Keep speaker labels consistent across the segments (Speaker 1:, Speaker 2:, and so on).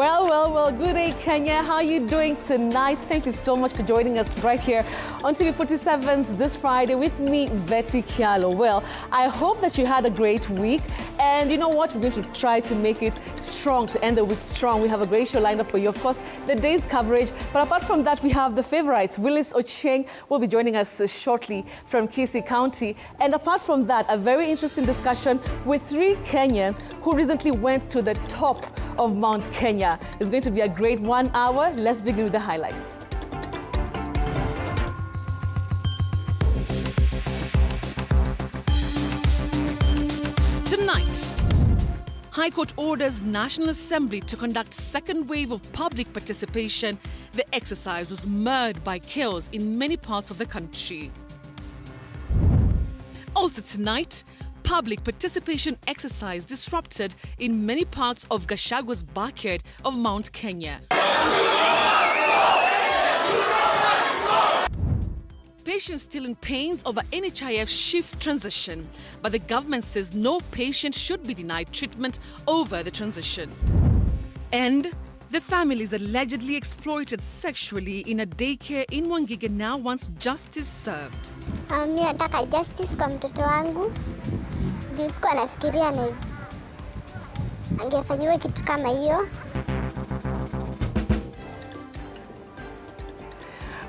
Speaker 1: Well, good day, Kenya. How are you doing tonight? Thank you so much for joining us right here on TV47's this Friday with me, Betty Kialo. Well, I hope that you had a great week. And you know what? We're going to try to make it strong, to end the week strong. We have a great show lined up for you. Of course, the day's coverage. But apart from that, we have the favorites. Willis Ocheng will be joining us shortly from Kisii County. And apart from that, a very interesting discussion with three Kenyans who recently went to the top of Mount Kenya. It's going to be a great 1 hour. Let's begin with the highlights.
Speaker 2: Tonight, High Court orders National Assembly to conduct second wave of public participation. The exercise was marred by chaos in many parts of the country. Also tonight, public participation exercise disrupted in many parts of Gachagua's backyard of Mount Kenya. Patients still in pains over NHIF shift transition, but the government says no patient should be denied treatment over the transition. And the families allegedly exploited sexually in a daycare in Wangige now wants justice served.
Speaker 3: Mimi nataka justice kwa mtoto wangu. Juu sikuwa nafikiria angefanyiwa kitu kama hiyo.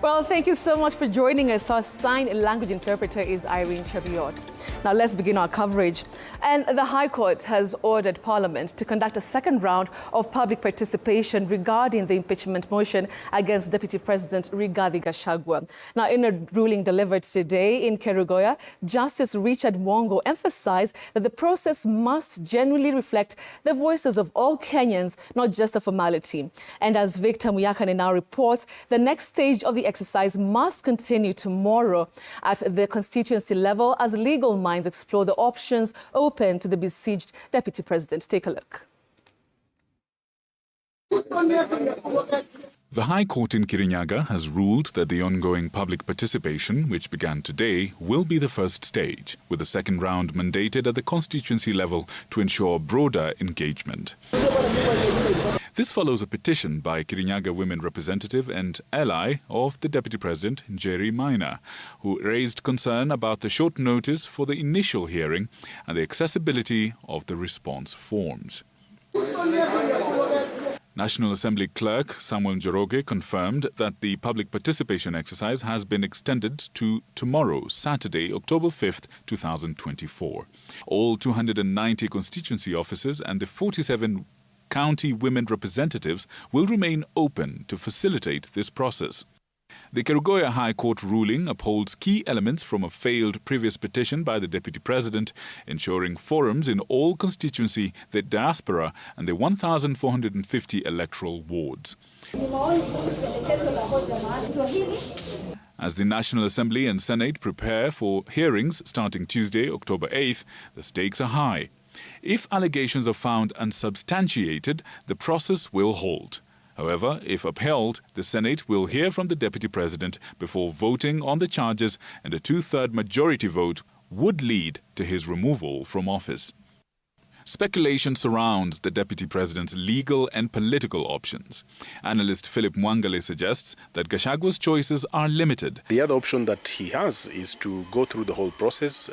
Speaker 1: Well, thank you so much for joining us. Our sign language interpreter is Irene Cheviot. Now let's begin our coverage. And the High Court has ordered Parliament to conduct a second round of public participation regarding the impeachment motion against Deputy President Rigathi Gachagua. Now, in a ruling delivered today in Kerugoya, Justice Richard Mwongo emphasized that the process must genuinely reflect the voices of all Kenyans, not just a formality. And as Victor Muyakane now reports, the next stage of the exercise must continue tomorrow at the constituency level as legal minds explore the options open to the besieged Deputy President. Take a look.
Speaker 4: The High Court in Kirinyaga has ruled that the ongoing public participation, which began today, will be the first stage, with a second round mandated at the constituency level to ensure broader engagement. This follows a petition by Kirinyaga women representative and ally of the Deputy President, Njeri Maina, who raised concern about the short notice for the initial hearing and the accessibility of the response forms. National Assembly Clerk Samuel Njoroge confirmed that the public participation exercise has been extended to tomorrow, Saturday, October 5th, 2024. All 290 constituency offices and the 47 county women representatives will remain open to facilitate this process. The Kerugoya High Court ruling upholds key elements from a failed previous petition by the Deputy President, ensuring forums in all constituency, the diaspora and the 1,450 electoral wards. As the National Assembly and Senate prepare for hearings starting Tuesday, October 8th, the stakes are high. If allegations are found unsubstantiated, the process will halt. However, if upheld, the Senate will hear from the Deputy President before voting on the charges, and a two-thirds majority vote would lead to his removal from office. Speculation surrounds the Deputy President's legal and political options. Analyst Philip Mwangale suggests that Gachagua's choices are limited.
Speaker 5: The other option that he has is to go through the whole process.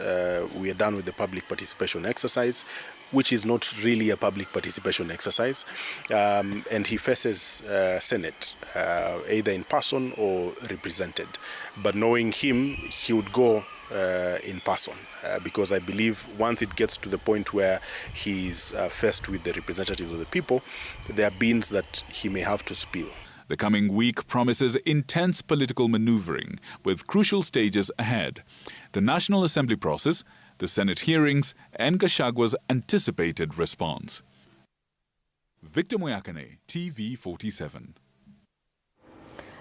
Speaker 5: We are done with the public participation exercise, which is not really a public participation exercise, and he faces Senate, either in person or represented. But knowing him, he would go in person, because I believe once it gets to the point where he's faced with the representatives of the people, there are beans that he may have to spill.
Speaker 4: The coming week promises intense political maneuvering, with crucial stages ahead. The National Assembly process, the Senate hearings, and Gachagua's anticipated response. Victor Muyakane, TV47.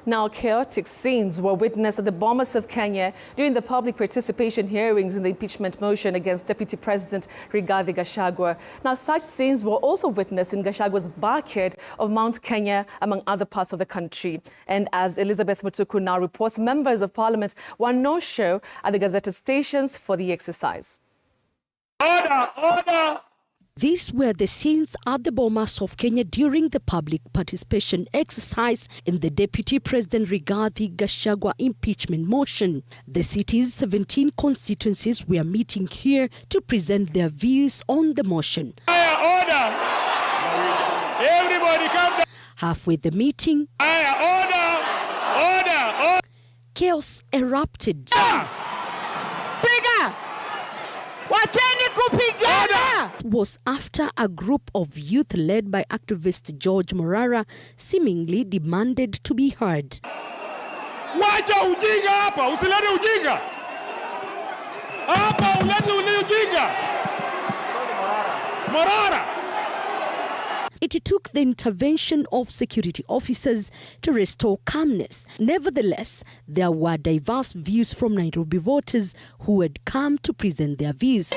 Speaker 1: Now, chaotic scenes were witnessed at the Bomas of Kenya during the public participation hearings in the impeachment motion against Deputy President Rigathi Gachagua. Now, such scenes were also witnessed in Gachagua's backyard of Mount Kenya, among other parts of the country. And as Elizabeth Mutuku now reports, members of Parliament were no-show at the gazetted stations for the exercise.
Speaker 6: Order! Order! These were the scenes at the Bomas of Kenya during the public participation exercise in the Deputy President Rigathi Gachagua impeachment motion. The city's 17 constituencies were meeting here to present their views on the motion.
Speaker 7: Order! Everybody come down!
Speaker 6: Halfway the meeting,
Speaker 7: Order!
Speaker 6: chaos erupted. Was after a group of youth led by activist George Morara seemingly demanded to be heard.
Speaker 7: Wacha ujinga hapa, usilete ujinga. Hapa ulete ujinga. Morara.
Speaker 6: It took the intervention of security officers to restore calmness. Nevertheless, there were diverse views from Nairobi voters who had come to present their views.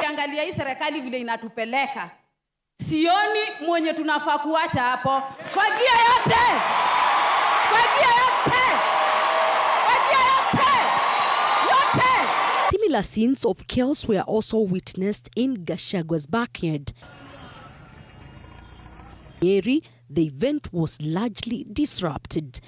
Speaker 8: Angalia hii serikali vile inatupeleka. Sioni mwenye tunafaa kuacha hapo. Fagia yote. Fagia yote. Fagia yote. Yote.
Speaker 6: Similar scenes of chaos were also witnessed in Gachagua's backyard. The event was largely disrupted.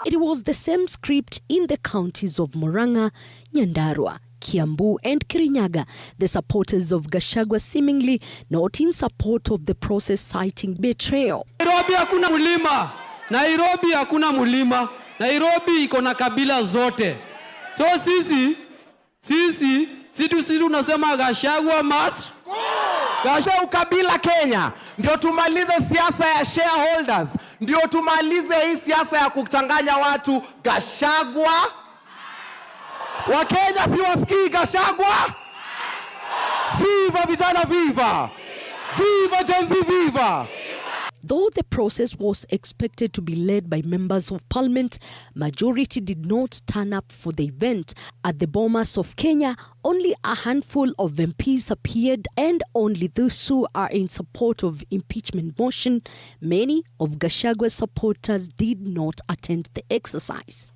Speaker 6: It was the same script in the counties of Murang'a, Nyandarua, Kiambu and Kirinyaga, the supporters of Gachagua seemingly not in support of the process, citing betrayal.
Speaker 9: Nairobi hakuna mulima. Nairobi hakuna mulima. Nairobi iko na kabila zote. So sisi tunasema Gachagua must
Speaker 10: Gachagua ukabila Kenya. Ndio tumalize siasa ya shareholders. Ndio tumalize hii siasa ya kuchanganya watu. Gachagua Wakenya si wasikii Gachagua. Viva vijana viva. Viva Gen Z viva.
Speaker 6: Though the process was expected to be led by members of parliament, majority did not turn up for the event. At the Bomas of Kenya, only a handful of MPs appeared, and only those who are in support of impeachment motion. Many of Gachagua's supporters did not attend the exercise.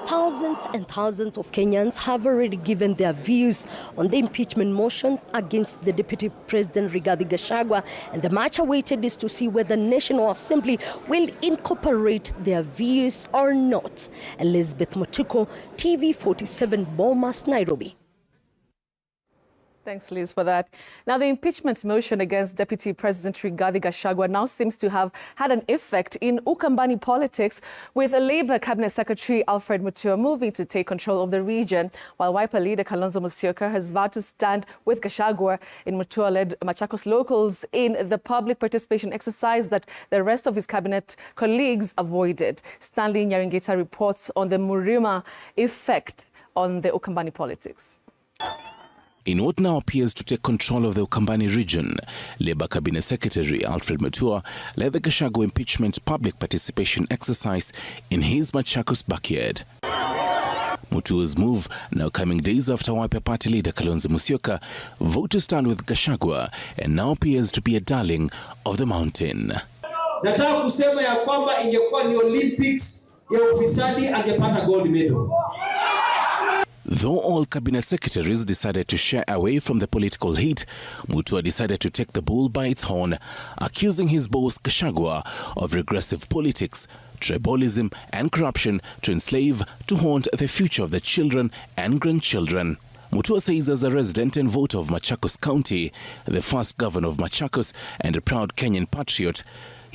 Speaker 6: Thousands and thousands of Kenyans have already given their views on the impeachment motion against the Deputy President Rigathi Gachagua, and the much awaited is to see whether the National Assembly will incorporate their views or not. Elizabeth Motuko, TV47, Bomas, Nairobi.
Speaker 1: Thanks, Liz, for that. Now, the impeachment motion against Deputy President Rigathi Gachagua now seems to have had an effect in Ukambani politics, with a Labour Cabinet Secretary Alfred Mutua moving to take control of the region, while Wiper leader Kalonzo Musyoka has vowed to stand with Gachagua in Mutua-led Machakos locals in the public participation exercise that the rest of his cabinet colleagues avoided. Stanley Nyaringeta reports on the Murima effect on the Ukambani politics.
Speaker 11: In what now appears to take control of the Ukambani region, Labour Cabinet Secretary Alfred Mutua led the Gachagua impeachment public participation exercise in his Machakos backyard. Mutua's move now coming days after Wiper Party leader Kalonzo Musyoka voted to stand with Gachagua and now appears to be a darling of the mountain.
Speaker 12: Nataka kusema ya kwamba ingekuwa ni Olympics ya ufisadi angepata gold medal.
Speaker 11: Though all cabinet secretaries decided to shy away from the political heat, Mutua decided to take the bull by its horn, accusing his boss Gachagua of regressive politics, tribalism and corruption to enslave, to haunt the future of the children and grandchildren. Mutua says, as a resident and voter of Machakos County, the first governor of Machakos and a proud Kenyan patriot,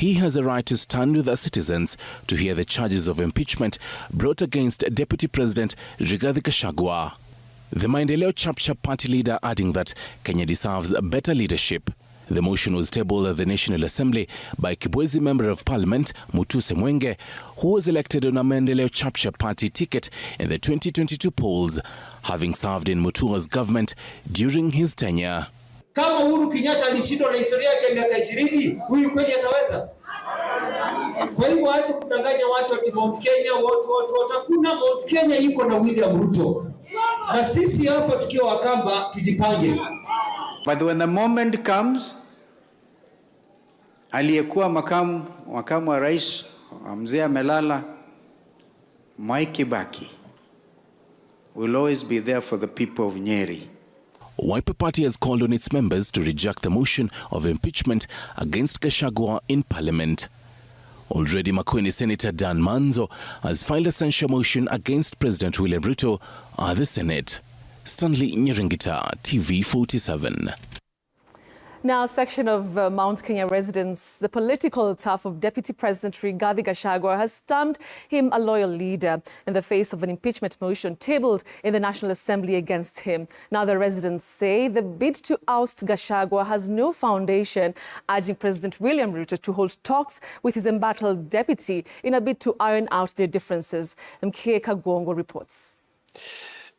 Speaker 11: he has a right to stand with the citizens to hear the charges of impeachment brought against Deputy President Rigathi Gachagua. The Maendeleo Chapchap party leader adding that Kenya deserves better leadership. The motion was tabled at the National Assembly by Kibwezi Member of Parliament Mutuse Mwenge, who was elected on a Maendeleo Chapchap party ticket in the 2022 polls, having served in Mutua's government during his tenure.
Speaker 12: Kama Uhuru Kenyatta alishindwa na historia yake miaka 20, huyu kweli ataweza? Kwa hivyo acha kudanganya watu ati Mount Kenya, watu. Hakuna Mount Kenya iko na William Ruto. Na sisi hapa tukiwa Wakamba tujipange.
Speaker 13: But when the moment comes, aliyekuwa makamu wa rais mzee amelala, Mwai Kibaki will always be there for the people of Nyeri.
Speaker 11: Wiper Party has called on its members to reject the motion of impeachment against Gachagua in Parliament. Already Makueni Senator Dan Manzo has filed a censure motion against President William Ruto at the Senate. Stanley Nyeringita, TV47.
Speaker 1: Now, a section of Mount Kenya residents, the political staff of Deputy President Rigathi Gachagua has termed him a loyal leader in the face of an impeachment motion tabled in the National Assembly against him. Now, the residents say the bid to oust Gachagua has no foundation, urging President William Ruto to hold talks with his embattled deputy in a bid to iron out their differences. Mkie Kagwongo reports.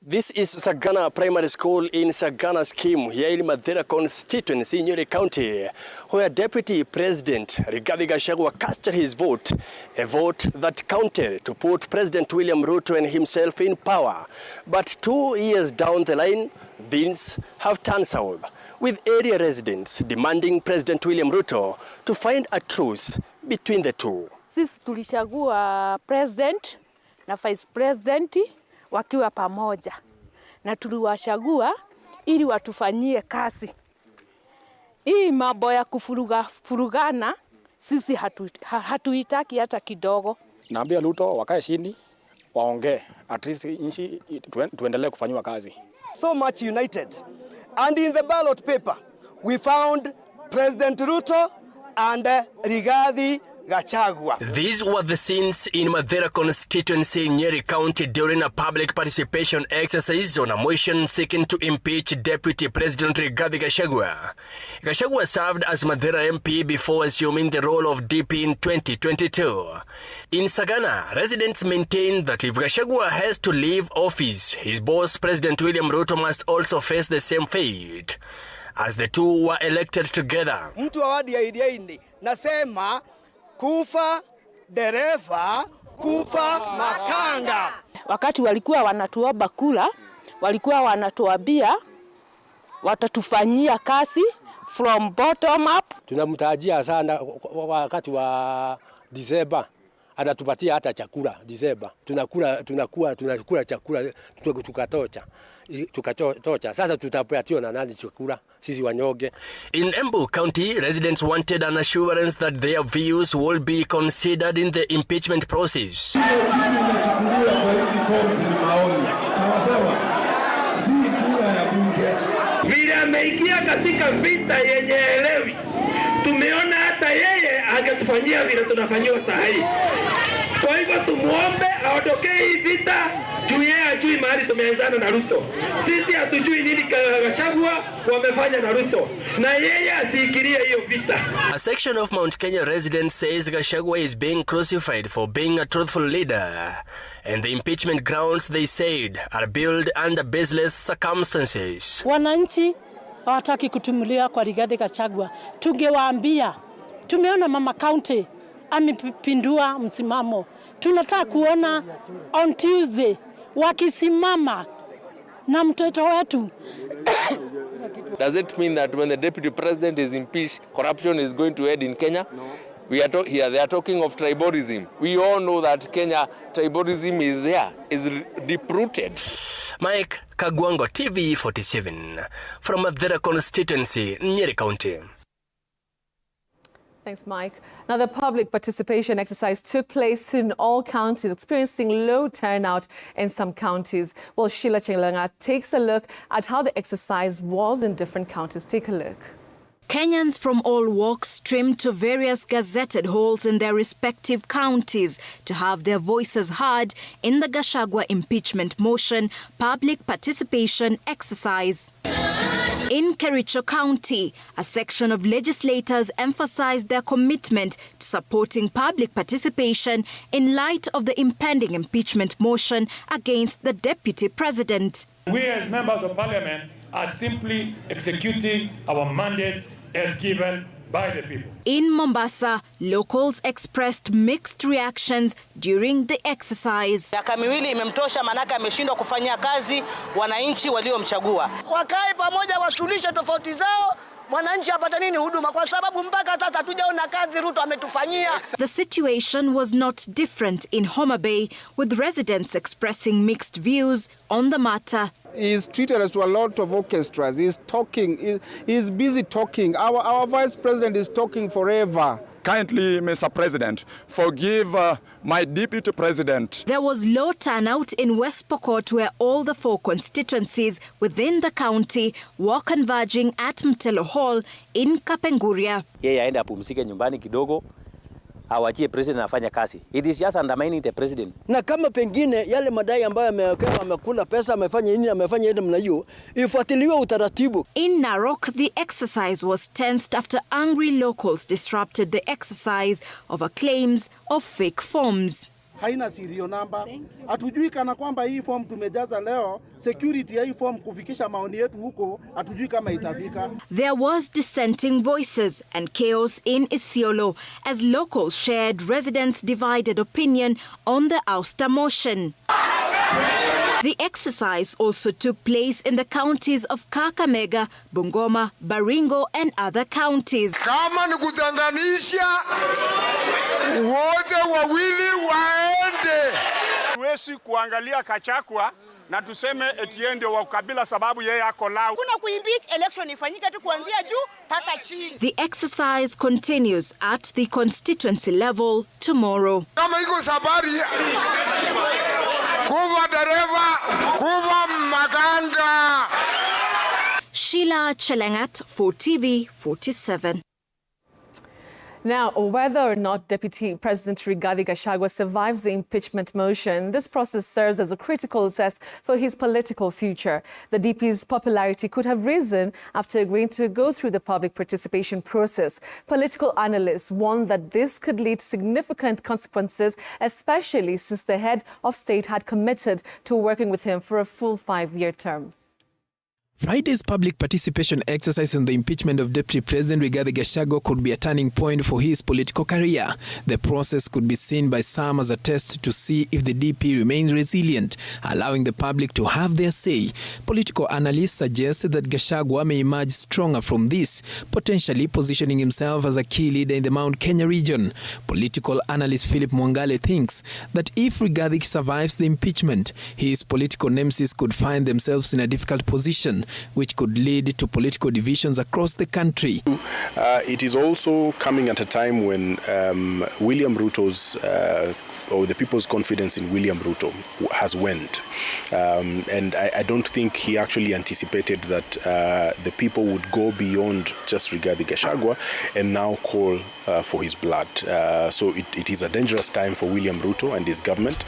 Speaker 14: This is Sagana Primary School in Sagana scheme here in Madera constituency in Nyeri County, where Deputy President Rigathi Gachagua cast his vote, a vote that counted to put President William Ruto and himself in power. But 2 years down the line, things have turned south, with area residents demanding President William Ruto to find a truce between the two.
Speaker 15: Sisi tulishagua president na vice president wakiwa pamoja na tuliwachagua ili watufanyie kazi. Hii mambo ya kufurugana sisi hatuitaki hata kidogo.
Speaker 16: Naambia Ruto wakae chini waongee, at least nchi tuendelee kufanywa kazi.
Speaker 14: So much united, and in the ballot paper we found President Ruto and Rigathi Gachagua. These were the scenes in Madera constituency in Nyeri County during a public participation exercise on a motion seeking to impeach Deputy President Rigathi Gachagua. Gachagua served as Madera MP before assuming the role of DP in 2022. In Sagana, residents maintain that if Gachagua has to leave office, his boss President William Ruto must also face the same fate, as the two were elected together.
Speaker 17: Mtu awadi ya idiaini, nasema kufa dereva, kufa makanga.
Speaker 15: Wakati walikuwa wanatuomba kula, walikuwa wanatuambia watatufanyia kazi from bottom up.
Speaker 16: Tunamtarajia sana wakati wa Disemba anatupatia hata chakula Disemba. Tunakula chakula tukatocha. Sasa tutapatiwa na nani chakula? Sisi wanyonge.
Speaker 14: In Embu County, residents wanted an assurance that their views will be considered in the impeachment process.
Speaker 7: Vile ameingia katika vita yenye elewi, tumeona hata yeye angetufanyia vile tunafanyiwa saa hii. Kwa hivyo tumuombe aondokee hii vita, juu yeye hajui mahali tumeanzana na Ruto. Sisi hatujui nini Gachagua wamefanya na Ruto, na yeye asiingilie hiyo vita.
Speaker 14: A section of Mount Kenya residents says Gachagua is being crucified for being a truthful leader, and the impeachment grounds they said are built under baseless circumstances.
Speaker 18: Wananchi hawataki kutumulia kwa Rigathi Gachagua. Tungewaambia, tumeona mama county amepindua msimamo. Tunataka kuona on Tuesday wakisimama na mtoto wetu.
Speaker 19: Does it mean that when the deputy president is impeached, corruption is going to end in Kenya? We are here. They are talking of tribalism. We all know that Kenya tribalism is there, is deep-rooted.
Speaker 14: Mike Kagwango, TV47, from Madera constituency, Nyeri County.
Speaker 1: Thanks, Mike. Now, the public participation exercise took place in all counties, experiencing low turnout in some counties. Well, Sheila Chenglanga takes a look at how the exercise was in different counties. Take a look.
Speaker 20: Kenyans from all walks streamed to various gazetted halls in their respective counties to have their voices heard in the Gachagua impeachment motion public participation exercise. In Kericho County, a section of legislators emphasized their commitment to supporting public participation in light of the impending impeachment motion against the deputy president.
Speaker 7: We as members of parliament are simply executing our mandate as given
Speaker 21: by the people.
Speaker 20: In Mombasa, locals expressed mixed reactions during the exercise.
Speaker 22: Miaka miwili imemtosha, manaka ameshindwa kufanyia kazi wananchi waliomchagua.
Speaker 17: Wakae pamoja, wasuluhishe tofauti zao, mwananchi apata nini huduma, kwa sababu mpaka sasa hatujaona kazi Ruto ametufanyia.
Speaker 20: The situation was not different in Homa Bay, with residents expressing mixed views on the matter.
Speaker 23: He's treated us to a lot of orchestras. He's talking, he's busy talking. Our vice president is talking forever.
Speaker 24: Kindly, Mr. President, forgive my deputy president.
Speaker 20: There was low turnout in West Pokot, where all the 4 constituencies within the county were converging at Mtelo Hall in Kapenguria.
Speaker 25: Yeye aende apumzike nyumbani kidogo, awachie president afanye kazi. It is just undermining the president.
Speaker 26: Na kama pengine yale madai ambayo amekula pesa, amefanya nini, amefanya ile mna hiyo, ifuatiliwe utaratibu.
Speaker 20: In Narok, the exercise was tensed after angry locals disrupted the exercise over claims of fake forms.
Speaker 27: Haina serial number. Hatujui kana kwamba hii form tumejaza leo, security ya hii form kufikisha maoni yetu huko, hatujui kama itafika.
Speaker 20: There was dissenting voices and chaos in Isiolo as locals shared residents' divided opinion on the ouster motion. The exercise also took place in the counties of Kakamega, Bungoma, Baringo and other counties.
Speaker 28: Kama ni kutenganisha, wote wawili waende.
Speaker 29: Tuwezi kuangalia Gachagua na tuseme eti ndio wa ukabila sababu yeye ako lao.
Speaker 22: Kuna kuimpeach election ifanyike tu kuanzia juu mpaka chini.
Speaker 20: The exercise continues at the constituency level tomorrow.
Speaker 28: Kama iko sabari, kuwa dereva, kuwa maganga.
Speaker 20: Sheila Chelengat, 4TV 47.
Speaker 1: Now, whether or not Deputy President Rigathi Gachagua survives the impeachment motion, this process serves as a critical test for his political future. The DP's popularity could have risen after agreeing to go through the public participation process. Political analysts warn that this could lead to significant consequences, especially since the head of state had committed to working with him for a full 5-year term.
Speaker 30: Friday's public participation exercise in the impeachment of Deputy President Rigathi Gachagua could be a turning point for his political career. The process could be seen by some as a test to see if the DP remains resilient, allowing the public to have their say. Political analysts suggest that Gachagua may emerge stronger from this, potentially positioning himself as a key leader in the Mount Kenya region. Political analyst Philip Mwangale thinks that if Rigathi survives the impeachment, his political nemesis could find themselves in a difficult position, which could lead to political divisions across the country.
Speaker 5: It is also coming at a time when William Ruto's or the people's confidence in William Ruto has waned. And I don't think he actually anticipated that the people would go beyond just Rigathi Gachagua and now call for his blood. So it is a dangerous time for William Ruto and his government.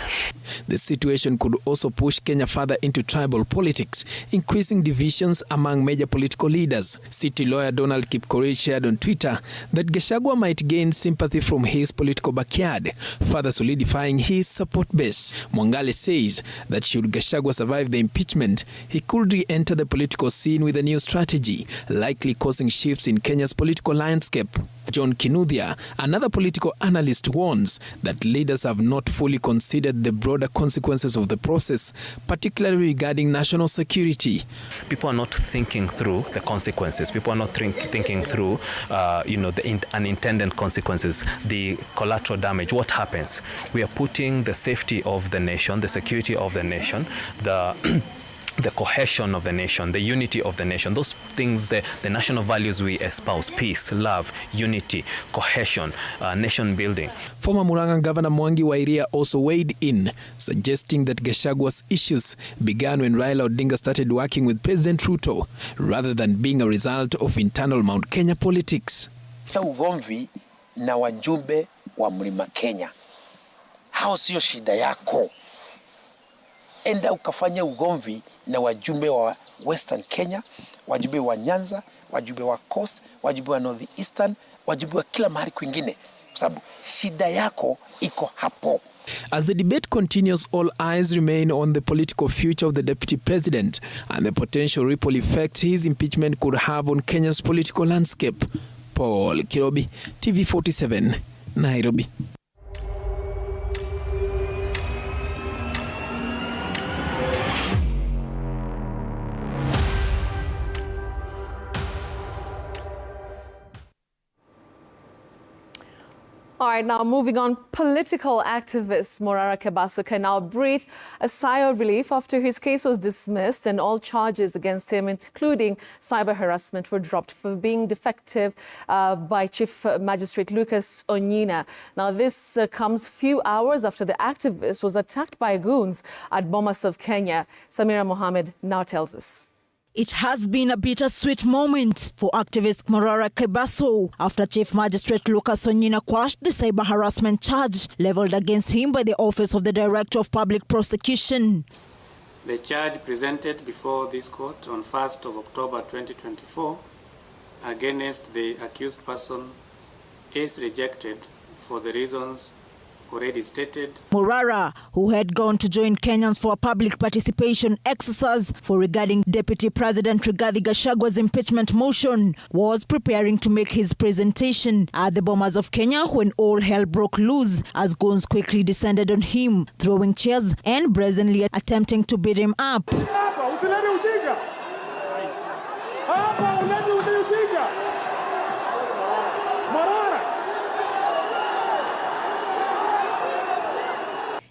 Speaker 30: The situation could also push Kenya further into tribal politics, increasing divisions among major political leaders. City lawyer Donald Kipkorir shared on Twitter that Gachagua might gain sympathy from his political backyard, further solidifying his support base. Mwangale says that should Gachagua survive the impeachment, he could re-enter the political scene with a new strategy, likely causing shifts in Kenya's political landscape. John Kinuthia, another political analyst, warns that leaders have not fully considered the broader consequences of the process, particularly regarding national security.
Speaker 31: People are not thinking through the consequences. People are not thinking through, the unintended consequences, the collateral damage. What happens? We are putting the safety of the nation, the security of the nation, the cohesion of the nation, the unity of the nation, those things, the national values we espouse, peace, love, unity, cohesion, nation building.
Speaker 30: Former Murang'a Governor Mwangi wa Iria also weighed in, suggesting that Gachagua's issues began when Raila Odinga started working with President Ruto, rather than being a result of internal Mount Kenya politics.
Speaker 32: Ugomvi na wajumbe wa Mlima Kenya, hao sio shida yako. Enda ukafanya ugomvi na wajumbe wa Western Kenya, wajumbe wa Nyanza, wajumbe wa Coast, wajumbe wa North Eastern, wajumbe wa kila mahali kwingine, kwa sababu shida yako iko hapo.
Speaker 30: As the debate continues, all eyes remain on the political future of the deputy president and the potential ripple effect his impeachment could have on Kenya's political landscape. Paul Kirobi, TV47, Nairobi.
Speaker 1: All right, now moving on, political activist Morara Kebaso can now breathe a sigh of relief after his case was dismissed and all charges against him, including cyber harassment, were dropped for being defective by Chief Magistrate Lucas Onyina. Now, this comes few hours after the activist was attacked by goons at Bomas of Kenya. Samira Mohammed now tells us.
Speaker 20: It has been a bittersweet moment for activist Morara Kebaso after Chief Magistrate Lucas Onyina quashed the cyber harassment charge leveled against him by the Office of the Director of Public Prosecution.
Speaker 2: The charge presented before this court on 1st of October 2024 against the accused person is rejected for the reasons already stated.
Speaker 20: Morara, who had gone to join Kenyans for a public participation exercise for regarding Deputy President Rigathi Gachagua's impeachment motion, was preparing to make his presentation at the Bomas of Kenya when all hell broke loose as goons quickly descended on him, throwing chairs and brazenly attempting to beat him up.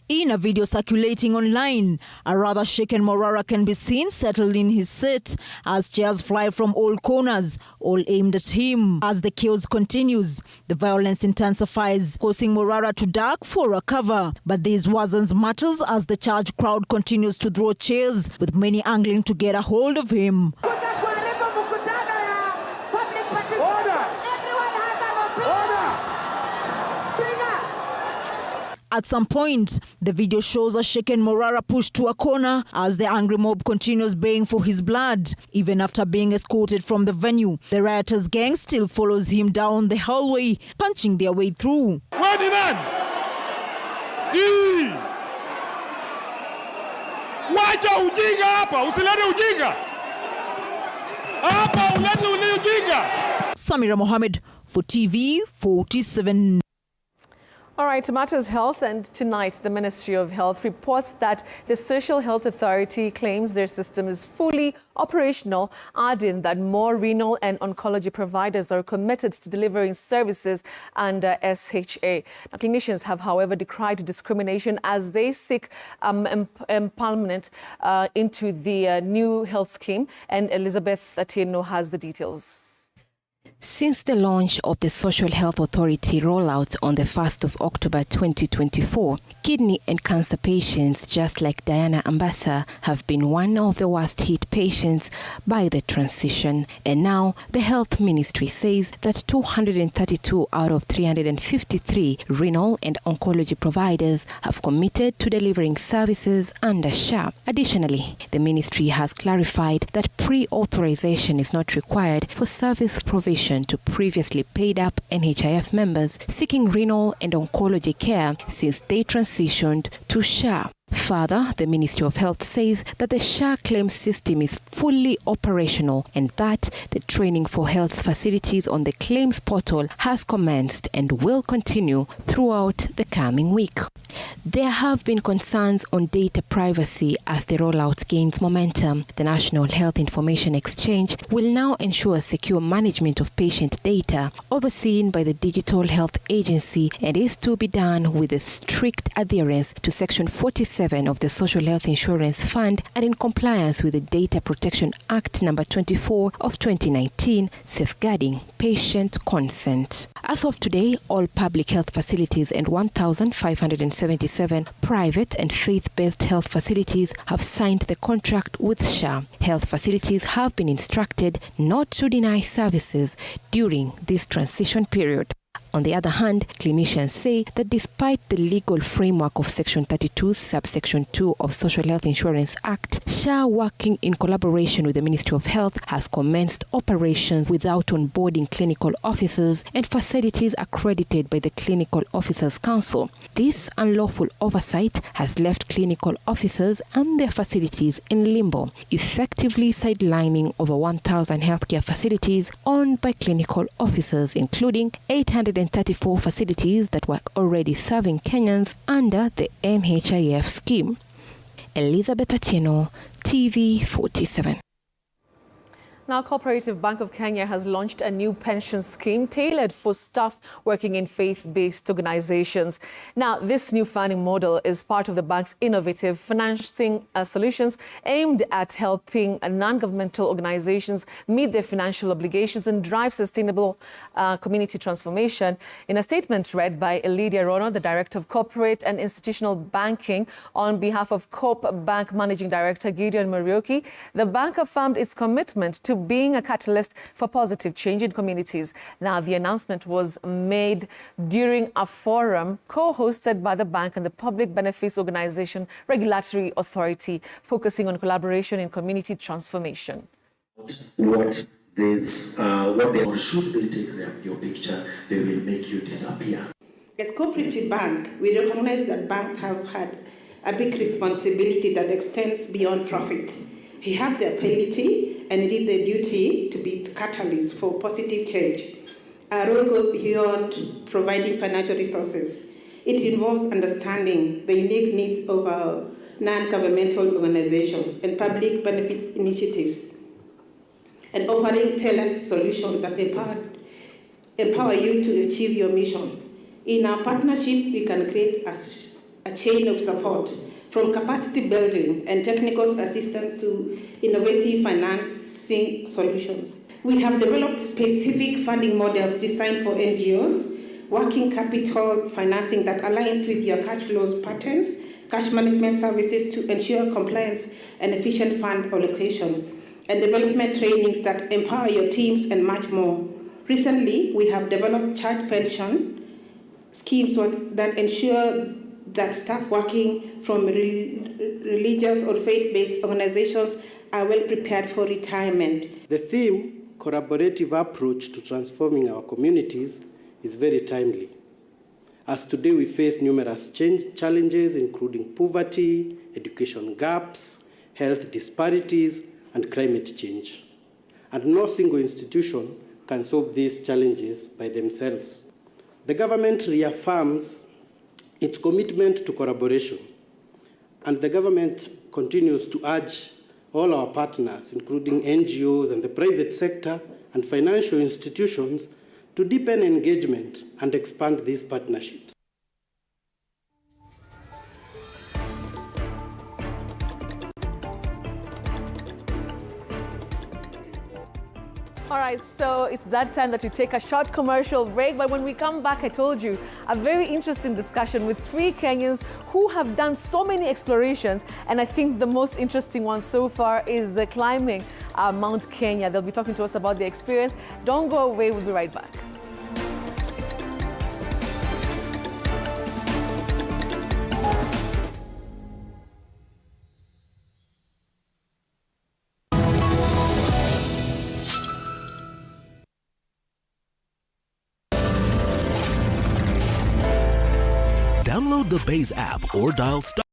Speaker 20: In a video circulating online, a rather shaken Morara can be seen settled in his seat as chairs fly from all corners, all aimed at him. As the chaos continues, the violence intensifies, causing Morara to duck for a cover. But this wasn't matters as the charged crowd continues to throw chairs, with many angling to get a hold of him. At some point, the video shows a shaken Morara pushed to a corner as the angry mob continues baying for his blood. Even after being escorted from the venue, the rioters' gang still follows him down the hallway, punching their way through.
Speaker 3: Wacha ujinga hapa, usilete ujinga. Hapa ulete ujinga.
Speaker 20: Samira Mohammed for TV47.
Speaker 1: All right, to matters health, and tonight the Ministry of Health reports that the Social Health Authority claims their system is fully operational, adding that more renal and oncology providers are committed to delivering services under SHA. Now, clinicians have, however, decried discrimination as they seek empowerment into the new health scheme, and Elizabeth Atieno has the details.
Speaker 4: Since the launch of the Social Health Authority rollout on the 1st of October 2024, kidney and cancer patients just like Diana Ambassa have been one of the worst hit patients by the transition. And now the Health Ministry says that 232 out of 353 renal and oncology providers have committed to delivering services under SHA. Additionally, the ministry has clarified that pre-authorization is not required for service provision to previously paid up NHIF members seeking renal and oncology care since they transitioned to SHA. Further, the Ministry of Health says that the SHA claim system is fully operational and that the training for health facilities on the claims portal has commenced and will continue throughout the coming week. There have been concerns on data privacy as the rollout gains momentum. The National Health Information Exchange will now ensure secure management of patient data overseen by the Digital Health Agency and is to be done with a strict adherence to Section 47 of the Social Health Insurance Fund and in compliance with the Data Protection Act No. 24 of 2019, safeguarding patient consent. As of today, all public health facilities and 1,577 private and faith-based health facilities have signed the contract with SHA. Health facilities have been instructed not to deny services during this transition period. On the other hand, clinicians say that despite the legal framework of Section 32, subsection 2 of Social Health Insurance Act, SHA, working in collaboration with the Ministry of Health, has commenced operations without onboarding clinical officers and facilities accredited by the Clinical Officers Council. This unlawful oversight has left clinical officers and their facilities in limbo, effectively sidelining over 1,000 healthcare facilities owned by clinical officers, including 834 facilities that were already serving Kenyans under the NHIF scheme. Elizabeth Atieno, TV 47.
Speaker 1: Now, Cooperative Bank of Kenya has launched a new pension scheme tailored for staff working in faith-based organizations. Now, this new funding model is part of the bank's innovative financing solutions aimed at helping non-governmental organizations meet their financial obligations and drive sustainable community transformation. In a statement read by Elidia Rono, the Director of Corporate and Institutional Banking, on behalf of Coop Bank Managing Director Gideon Muriuki, the bank affirmed its commitment to being a catalyst for positive change in communities. Now, the announcement was made during a forum co-hosted by the bank and the Public Benefits Organization Regulatory Authority, focusing on collaboration in community transformation.
Speaker 6: What they or should they take your picture, they will make you disappear.
Speaker 8: As Cooperative Bank, we recognize that banks have had a big responsibility that extends beyond profit. We have the ability and indeed the duty to be catalysts for positive change. Our role goes beyond providing financial resources. It involves understanding the unique needs of our non-governmental organizations and public benefit initiatives, and offering tailored solutions that empower you to achieve your mission. In our partnership, we can create a chain of support, from capacity building and technical assistance to innovative financing solutions. We have developed specific funding models designed for NGOs, working capital financing that aligns with your cash flows patterns, cash management services to ensure compliance and efficient fund allocation, and development trainings that empower your teams, and much more. Recently, we have developed church pension schemes that ensure that staff working from religious or faith-based organizations are well prepared for retirement.
Speaker 27: The theme, collaborative approach to transforming our communities, is very timely, as today we face numerous challenges, including poverty, education gaps, health disparities, and climate change. And no single institution can solve these challenges by themselves. The government reaffirms its commitment to collaboration, and the government continues to urge all our partners, including NGOs and the private sector and financial institutions, to deepen engagement and expand these partnerships.
Speaker 1: All right, so it's that time that we take a short commercial break. But when we come back, I told you, a very interesting discussion with 3 Kenyans who have done so many explorations. And I think the most interesting one so far is climbing Mount Kenya. They'll be talking to us about their experience. Don't go away, we'll be right back.
Speaker 9: Download the Base app or dial star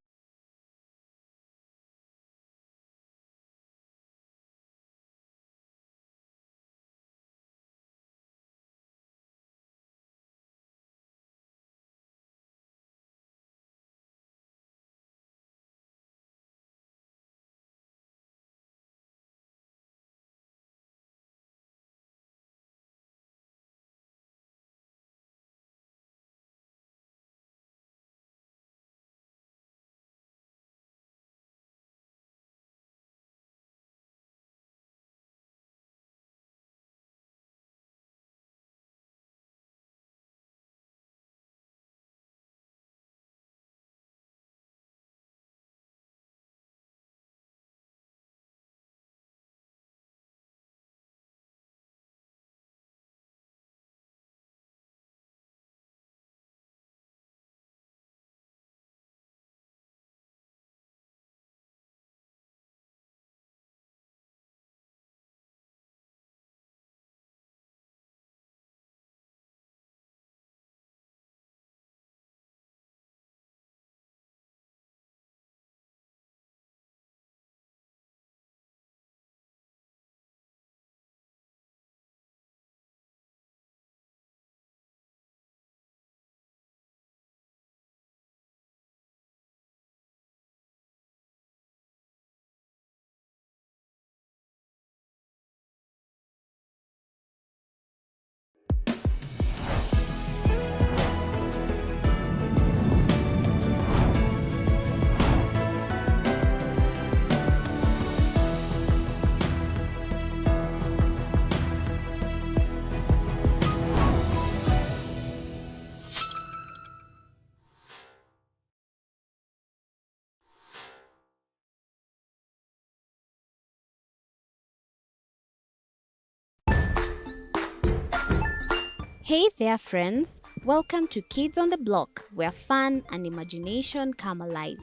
Speaker 7: Hey there, friends. Welcome to Kids on the Block, where fun and imagination come alive.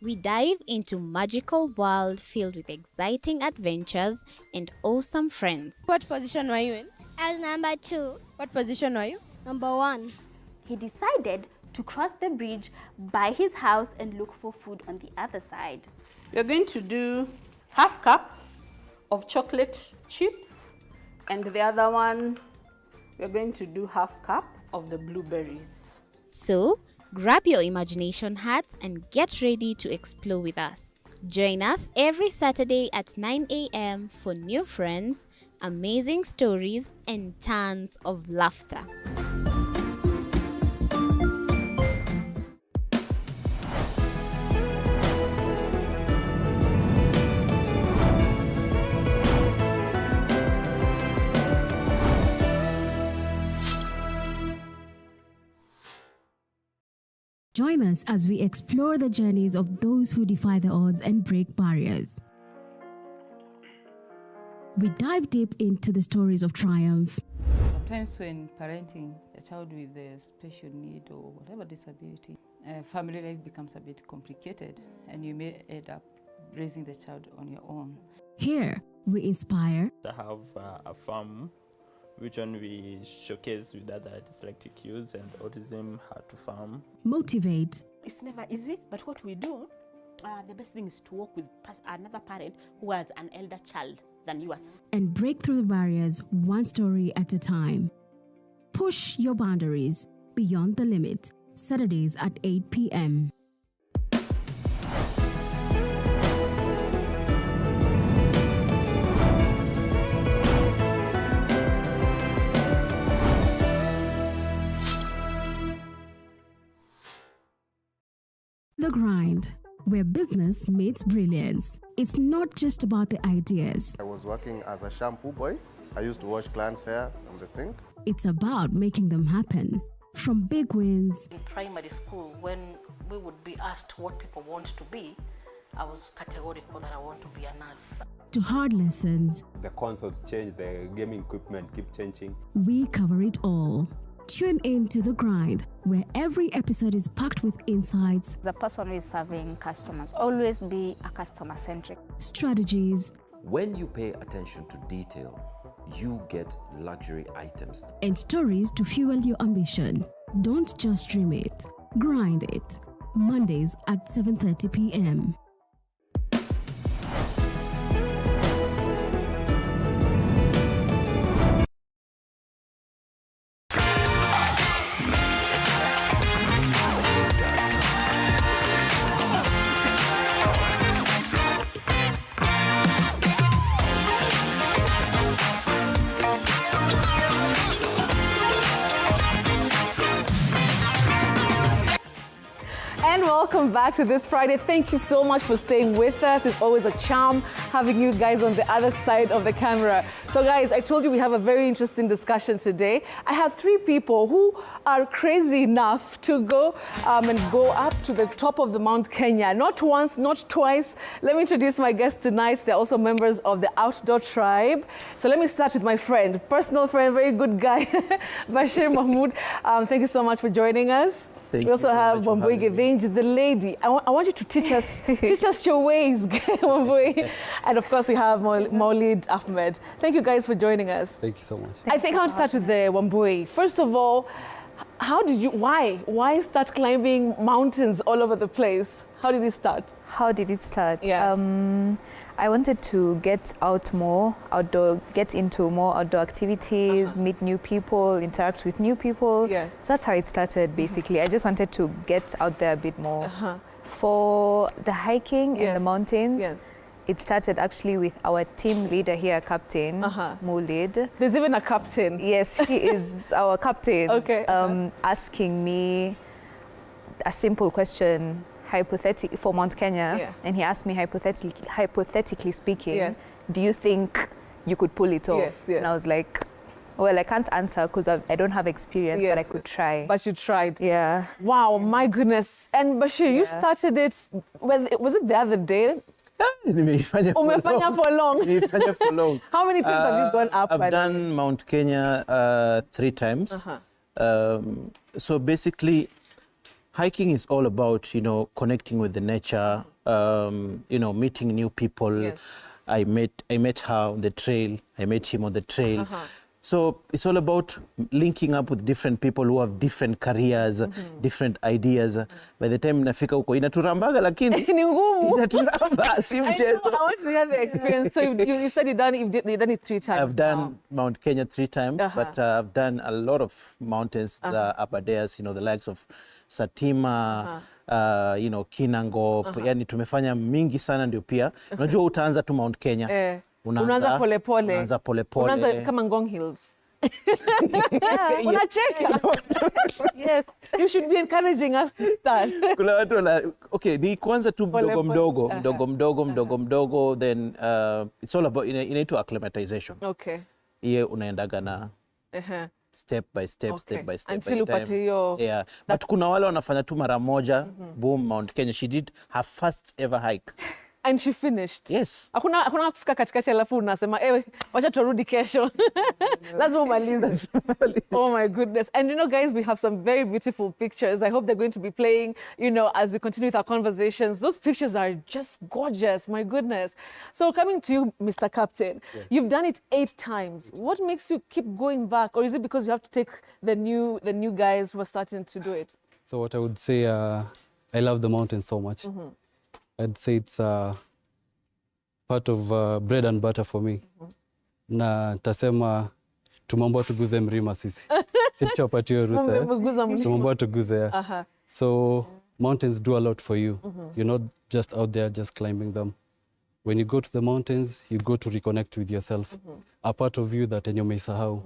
Speaker 7: We dive into magical world filled with exciting adventures and awesome friends.
Speaker 10: What position were you in? I was number 2. What position were you? Number 1.
Speaker 11: He decided to cross the bridge by his house and look for food on the other side.
Speaker 8: We're going to do half cup of chocolate chips, and the other one, we're going to do half cup of the blueberries.
Speaker 7: So, grab your imagination hats and get ready to explore with us. Join us every Saturday at 9 a.m. for new friends, amazing stories, and tons of laughter.
Speaker 12: Join us as we explore the journeys of those who defy the odds and break barriers. We dive deep into the stories of triumph.
Speaker 13: Sometimes when parenting a child with a special need or whatever disability, family life becomes a bit complicated and you may end up raising the child on your own.
Speaker 12: Here, we inspire.
Speaker 14: I have a farm which one we showcase with other dyslexic youths and autism how to farm.
Speaker 12: Motivate.
Speaker 15: It's never easy, but what we do, the best thing is to work with another parent who has an elder child than yours.
Speaker 12: And break through the barriers one story at a time. Push your boundaries beyond the limit. Saturdays at 8 p.m. The Grind, where business meets brilliance. It's not just about the ideas.
Speaker 16: I was working as a shampoo boy. I used to wash clients' hair on the sink.
Speaker 12: It's about making them happen. From big wins.
Speaker 11: In primary school, when we would be asked what people want to be, I was categorical that I want to be a nurse.
Speaker 12: To hard lessons.
Speaker 17: The consoles change, the gaming equipment keep changing.
Speaker 12: We cover it all. Tune in to The Grind, where every episode is packed with insights.
Speaker 11: The person who is serving customers, always be a customer-centric.
Speaker 12: Strategies.
Speaker 18: When you pay attention to detail, you get luxury items.
Speaker 12: And stories to fuel your ambition. Don't just dream it, grind it. Mondays at 7:30 p.m.
Speaker 1: And welcome back to this Friday. Thank you so much for staying with us. It's always a charm having you guys on the other side of the camera. So guys, I told you we have a very interesting discussion today. I have 3 people who are crazy enough to go up to the top of the Mount Kenya. Not once, not twice. Let me introduce my guests tonight. They're also members of the outdoor tribe. So let me start with my friend, personal friend, very good guy, Bashir Mahmoud. Thank you so much for joining us. We also have Wambui Gevinji, the lady. I want you to teach us your ways, Wambui. And of course, we have Maulid Ahmed. Thank you guys for joining us.
Speaker 19: Thank you so much.
Speaker 1: I think I'll start with the Wambui. First of all, why start climbing mountains all over the place? How did it start?
Speaker 21: How did it start?
Speaker 1: Yeah.
Speaker 21: I wanted to get into more outdoor activities, meet new people, interact with new people.
Speaker 1: Yes.
Speaker 21: So that's how it started, basically. I just wanted to get out there a bit more. For the hiking in the mountains, it started actually with our team leader here, Captain Maulid.
Speaker 1: There's even a captain.
Speaker 21: Yes, he is our captain.
Speaker 1: Okay.
Speaker 21: Asking me a simple question, hypothetically, for Mount Kenya, and he asked me hypothetically speaking, do you think you could pull it off?
Speaker 1: Yes.
Speaker 21: And I was like, well, I can't answer because I don't have experience, but I could try.
Speaker 1: But you tried.
Speaker 21: Yeah.
Speaker 1: Wow, my goodness. And Bashir, you started it, was it the other day?
Speaker 5: Nimeifanya
Speaker 1: for long.
Speaker 5: Nimeifanya for long.
Speaker 1: How many times have you gone up?
Speaker 5: I've done Mount Kenya 3 times. So basically, hiking is all about, connecting with the nature, meeting new people.
Speaker 1: Yes.
Speaker 5: I met her on the trail. I met him on the trail. So it's all about linking up with different people who have different careers, different ideas. By the time nafika huko inaturambaga lakini
Speaker 1: ni ngumu.
Speaker 5: Inaturamba si mchezo.
Speaker 1: I want to hear the experience. So you said you've done it 3 times.
Speaker 5: I've done Mount Kenya 3 times, but I've done a lot of mountains, the upper days, the likes of Satima, Kinangop. Yani tumefanya mingi sana ndio pia. Unajua utaanza tu Mount Kenya.
Speaker 1: Unaanza polepole.
Speaker 5: Unaanza polepole.
Speaker 1: Unaanza kama Ngong Hills. Unacheka. Yes, you should be encouraging us to start.
Speaker 5: Kuna watu ni kwanza tu mdogo mdogo, then it's all about inaitwa acclimatization.
Speaker 1: Okay.
Speaker 5: Iye unaendaga na step by step,
Speaker 1: Okay.
Speaker 5: step by step.
Speaker 1: Until upate hiyo.
Speaker 5: Yeah. But kuna wale wanafanya tu mara moja, boom, Mount Kenya. She did her first ever hike.
Speaker 1: And she finished.
Speaker 5: Yes.
Speaker 1: Hakuna kufika katikati alafu unasema wacha turudi kesho. Lazima umalize. Oh my goodness. And guys, we have some very beautiful pictures. I hope they're going to be playing, as we continue with our conversations. Those pictures are just gorgeous. My goodness. So coming to you, Mr. Captain, you've done it 8 times. What makes you keep going back? Or is it because you have to take the new guys who are starting to do it?
Speaker 19: So what I would say, I love the mountains so much. I'd say it's part of bread and butter for me. Na tasema tumambo tuguze mlima sisi. Sisi tupatiwe ruhusa. Tumambo tuguze. So mountains do a lot for you. You're not just out there just climbing them. When you go to the mountains, you go to reconnect with yourself. A part of you that enye umeisahau.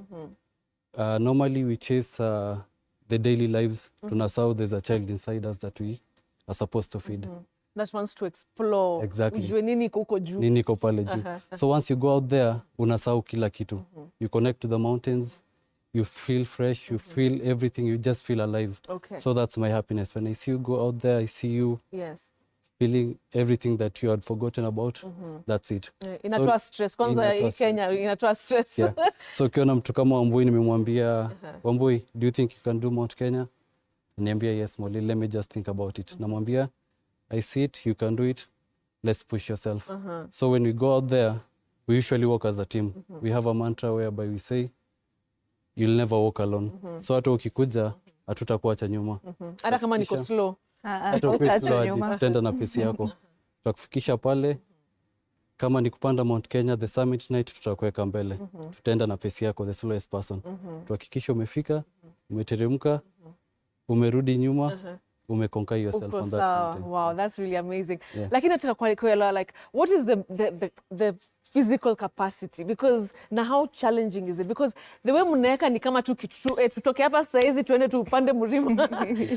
Speaker 19: Normally we chase the daily lives. Tunasahau there's a child inside us that we are supposed to feed.
Speaker 1: That wants to explore.
Speaker 19: Exactly.
Speaker 1: Ujue nini iko huko juu.
Speaker 19: Nini iko pale juu. So once you go out there, unasahau kila kitu. You connect to the mountains, you feel fresh, you feel everything, you just feel alive.
Speaker 1: Okay.
Speaker 19: So that's my happiness. When I see you go out there, I see you feeling everything that you had forgotten about. That's it.
Speaker 1: Inatoa stress. Kwanza hii Kenya inatoa stress.
Speaker 19: Yeah. So ukiona mtu kama Wambui nimemwambia, Wambui, do you think you can do Mount Kenya? Niambia yes, Molly, let me just think about it. Namwambia, I see it, you can do it, let's push yourself. So when we go out there, we usually walk as a team. We have a mantra whereby we say, you'll never walk alone. So hata ukikuja, hatutakuacha nyuma.
Speaker 1: Hata kama niko slow.
Speaker 19: Hata ukiwa slow aje, tutaenda na pesi yako. Tutakufikisha pale, kama ni kupanda Mount Kenya, the summit night, tutakuweka mbele. Tutaenda na pesi yako, the slowest person. Tuhakikisha umefika, umeteremka, umerudi nyuma, umeconquer yourself on that mountain.
Speaker 1: Wow, that's really amazing.
Speaker 19: Yeah.
Speaker 1: Lakini nataka kuelewa, like, what is the physical capacity? Because na how challenging is it? Because the way mnaweka ni kama tu tutoke hapa saa hizi tuende tupande mlima.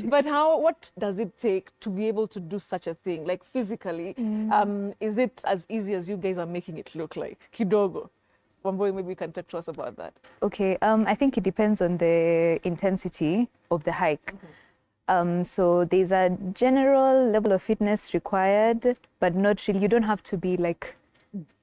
Speaker 1: But what does it take to be able to do such a thing? Like physically, is it as easy as you guys are making it look like? Kidogo. Wambui, maybe you can talk to us about that.
Speaker 21: Okay, I think it depends on the intensity of the hike. So there's a general level of fitness required, but not really. You don't have to be like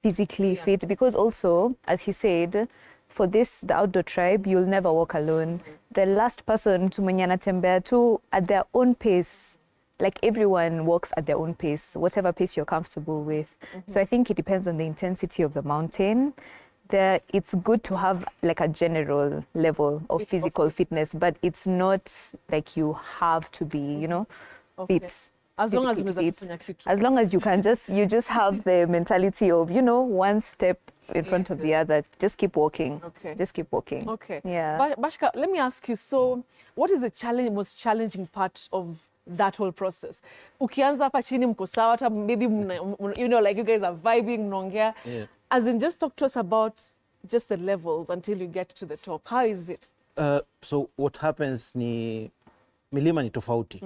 Speaker 21: physically fit, because also, as he said, for the outdoor tribe, you'll never walk alone. The last person to manyana tembea tu at their own pace. Like everyone walks at their own pace, whatever pace you're comfortable with. So I think it depends on the intensity of the mountain. It's good to have like a general level of physical fitness, but it's not like you have to be, fit.
Speaker 1: As long as
Speaker 21: as long as you just have the mentality of, one step in front of the other. Just keep walking.
Speaker 1: Okay.
Speaker 21: Just keep walking.
Speaker 1: Okay.
Speaker 21: Yeah.
Speaker 1: Bashka, let me ask you, so what is the most challenging part of that whole process? Ukianza hapa chini mko sawa, hata maybe like you guys are vibing, mnaongea.
Speaker 5: Yeah.
Speaker 1: As in, just talk to us about just the levels until you get to the top. How is it?
Speaker 5: So what happens ni milima ni tofauti.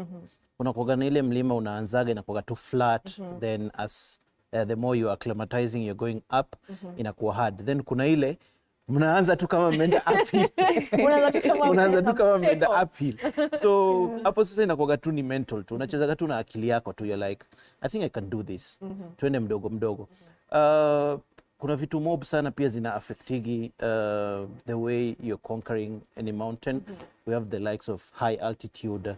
Speaker 5: Unakuwa na ile mlima unaanzaga inakuwa too flat, then as the more you are acclimatizing, you're going up, inakuwa hard. Then kuna ile mnaanza tu kama mmeenda uphill. Unaanza tu kama mmeenda uphill. So hapo sasa inakuwa tu ni mental tu. Unacheza tu na akili yako tu, you're like I think I can do this. Twende mdogo mdogo. Kuna vitu mob sana pia zina affectigi the way you're conquering any mountain. We have the likes of high altitude.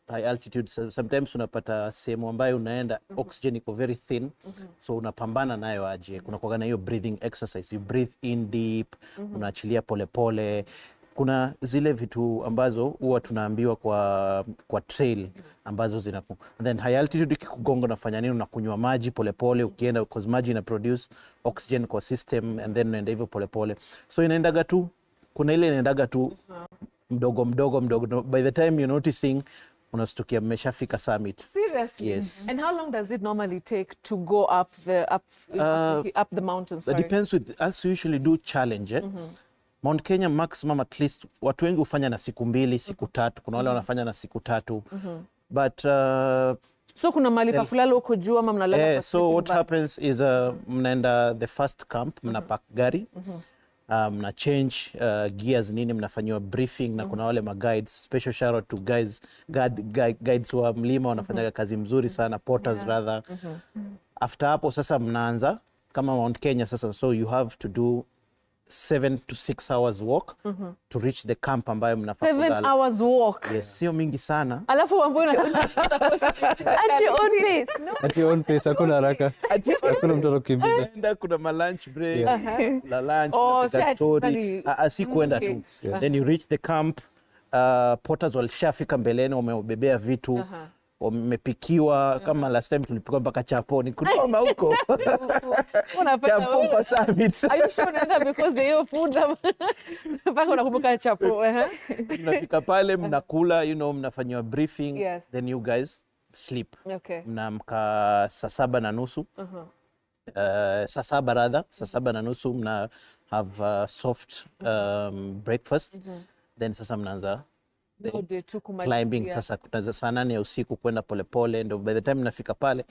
Speaker 5: High altitude sometimes unapata sehemu ambayo unaenda oxygen iko very thin, so unapambana nayo aje. Kuna kwa na hiyo breathing exercise, you breathe in deep, unaachilia polepole. Kuna zile vitu ambazo huwa tunaambiwa kwa trail ambazo zinaku. And then high altitude ikikugonga unafanya nini? Unakunywa maji polepole ukienda, because maji ina produce oxygen kwa system, and then unaenda hivyo polepole. So inaendaga tu, kuna ile inaendaga tu mdogo mdogo. By the time you're noticing, unastukia mmeshafika summit.
Speaker 1: Seriously?
Speaker 5: Yes.
Speaker 1: And how long does it normally take to go up the mountain?
Speaker 5: That depends with us. We usually do challenge. Mount Kenya maximum at least watu wengi hufanya na siku 2, siku 3. Kuna wale wanafanya na siku 3. But
Speaker 1: so kuna mahali pa kulala huko juu ama mnalala kwa
Speaker 5: so what happens is mnaenda the first camp, mnapack gari. Mna change gears nini, mnafanyiwa briefing na kuna wale guides. Special shout out to guides wa mlima, wanafanyaga kazi mzuri sana, porters rather. After hapo sasa mnaanza kama Mount Kenya sasa, so you have to do 7 to 6 hours walk to reach the camp ambayo mnafaa kulala.
Speaker 1: 7 hours walk?
Speaker 5: Yes, sio mingi sana.
Speaker 1: Alafu ambayo at your own pace. No?
Speaker 19: At your own pace, hakuna haraka. Hakuna mtu anakukimbiza.
Speaker 5: Kuna lunch break, la lunch, story. Si kuenda tu. Then you reach the camp, porters walishafika mbeleni, wamebebea vitu. Wamepikiwa kama last time tulipikwa mpaka chaponi. Kunoma huko. Chapo kwa summit.
Speaker 1: Are you sure unaenda because hiyo food mpaka unakumbuka chapo?
Speaker 5: Mnafika pale, mnakula, mnafanywa briefing, then you guys sleep.
Speaker 1: Okay.
Speaker 5: Mnaamka saa 7:30. Saa 7 rather, saa 7:30 mna have soft breakfast. Then sasa mnaanza climbing. Sasa kutaza saa 8 ya usiku kwenda polepole, ndio by the time mnafika pale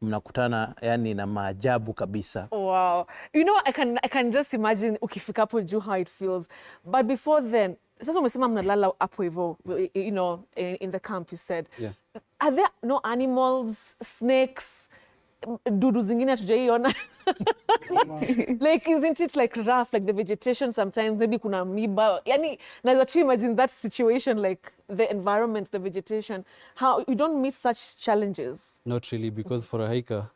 Speaker 5: mnakutana yani na maajabu kabisa.
Speaker 1: Wow. I can just imagine ukifika hapo juu how it feels. But before then, sasa umesema mnalala hapo hivyo, in the camp you said.
Speaker 19: Yeah.
Speaker 1: Are there no animals, snakes, dudu zingine hatujaiona? Like, isn't it like rough, like the vegetation sometimes, maybe kuna amoeba. Yani, naweza tu imagine that situation, like the environment, the vegetation. How you don't meet such challenges?
Speaker 19: Not really, because for a hiker,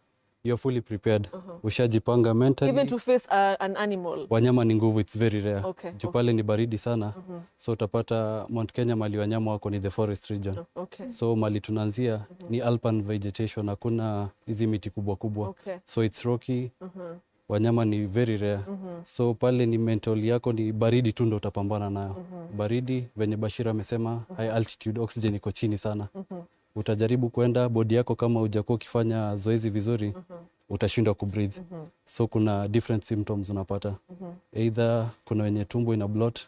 Speaker 19: you're fully prepared. Ushajipanga mentally.
Speaker 1: Even to face an animal.
Speaker 19: Wanyama ni nguvu, it's very rare.
Speaker 1: Okay.
Speaker 19: Jupale ni baridi sana. So utapata Mount Kenya mali wanyama wako ni the forest region.
Speaker 1: Okay.
Speaker 19: So mali tunaanzia ni alpine vegetation, hakuna hizi miti kubwa kubwa.
Speaker 1: Okay.
Speaker 19: So it's rocky. Wanyama ni very rare. So pale ni mental yako ni baridi tu ndo utapambana nayo. Baridi, venye Bashir amesema, high altitude, oxygen iko chini sana. Utajaribu kwenda, body yako kama hujakuwa ukifanya zoezi vizuri, utashindwa kubreathe. So kuna different symptoms unapata. Either kuna wenye tumbo ina bloat,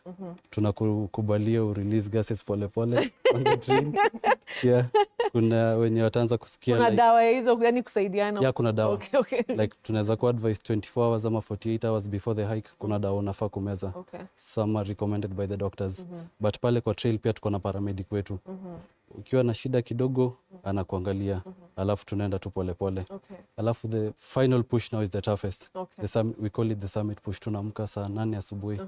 Speaker 19: tunakubalia release gases pole pole on the train. Yeah. Kuna wenye wataanza kusikia
Speaker 1: kuna dawa hizo yani kusaidiana.
Speaker 19: Yeah, kuna dawa.
Speaker 1: Okay.
Speaker 19: Like tunaweza ku advise 24 hours ama 48 hours before the hike, kuna dawa unafaa kumeza.
Speaker 1: Okay.
Speaker 19: Some are recommended by the doctors. But pale kwa trail pia tuko na paramedic wetu. Ukiwa na shida kidogo anakuangalia. Alafu tunaenda tu pole pole.
Speaker 1: Okay.
Speaker 19: Alafu the final push now is the toughest.
Speaker 1: Okay.
Speaker 19: We call it the summit push. Tunaamka saa 8 asubuhi.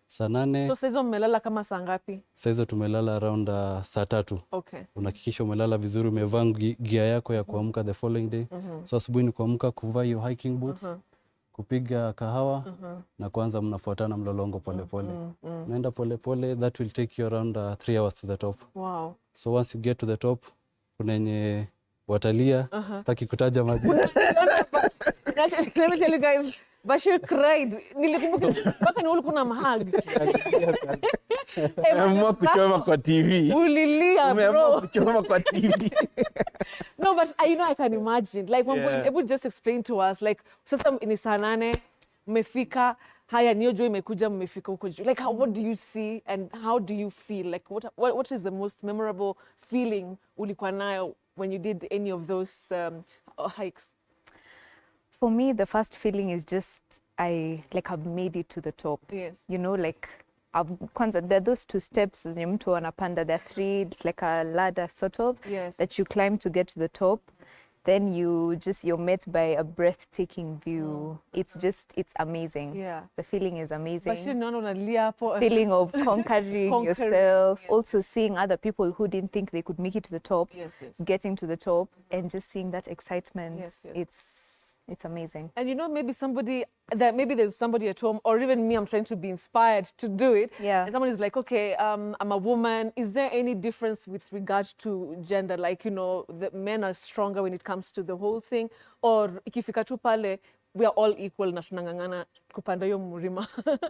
Speaker 19: Saa 8.
Speaker 1: So sasa hizo mmelala kama saa ngapi?
Speaker 19: Sasa hizo tumelala around saa 3.
Speaker 1: Okay.
Speaker 19: Unahakikisha umelala vizuri, umevaa gear yako ya kuamka the following day. So asubuhi ni kuamka, kuvaa your hiking boots, kupiga kahawa na kwanza mnafuatana mlolongo pole pole. Naenda pole pole, that will take you around 3 hours to the top.
Speaker 1: Wow.
Speaker 19: So once you get to the top, kuna yenye watalia, sitaki kutaja majina.
Speaker 1: Let me tell you guys, Bashir cried. Nilikumbuka mpaka ni ulikuwa na mahali.
Speaker 5: Umeamua kuchoma kwa TV.
Speaker 1: Ulilia bro.
Speaker 5: Umeamua kuchoma kwa TV.
Speaker 1: No, but I can imagine. Like, able just explain to us, like, sasa ni saa 8, mmefika, haya niyo jua imekuja, mmefika huko juu. Like, what do you see and how do you feel? Like, what is the most memorable feeling ulikuwa nayo when you did any of those hikes?
Speaker 21: For me, the first feeling is just I've made it to the top.
Speaker 1: Yes.
Speaker 21: You know, like kwanza, there are those 2 steps zenye mtu anapanda, there are 3, it's like a ladder sort of,
Speaker 1: yes,
Speaker 21: that you climb to get to the top. Then you're met by a breathtaking view. It's amazing.
Speaker 1: Yeah.
Speaker 21: The feeling is amazing.
Speaker 1: Feeling
Speaker 21: of conquering yourself.
Speaker 1: Yes.
Speaker 21: Also seeing other people who didn't think they could make it to the top,
Speaker 1: yes, yes,
Speaker 21: getting to the top, and just seeing that excitement.
Speaker 1: Yes, yes.
Speaker 21: It's amazing.
Speaker 1: And you know, maybe there's somebody at home, or even me, I'm trying to be inspired to do it.
Speaker 21: Yeah.
Speaker 1: And someone is like, okay, I'm a woman. Is there any difference with regards to gender? Like, you know, the men are stronger when it comes to the whole thing, or ikifika tu pale, we are all equal na tunangangana kupanda hiyo mlima.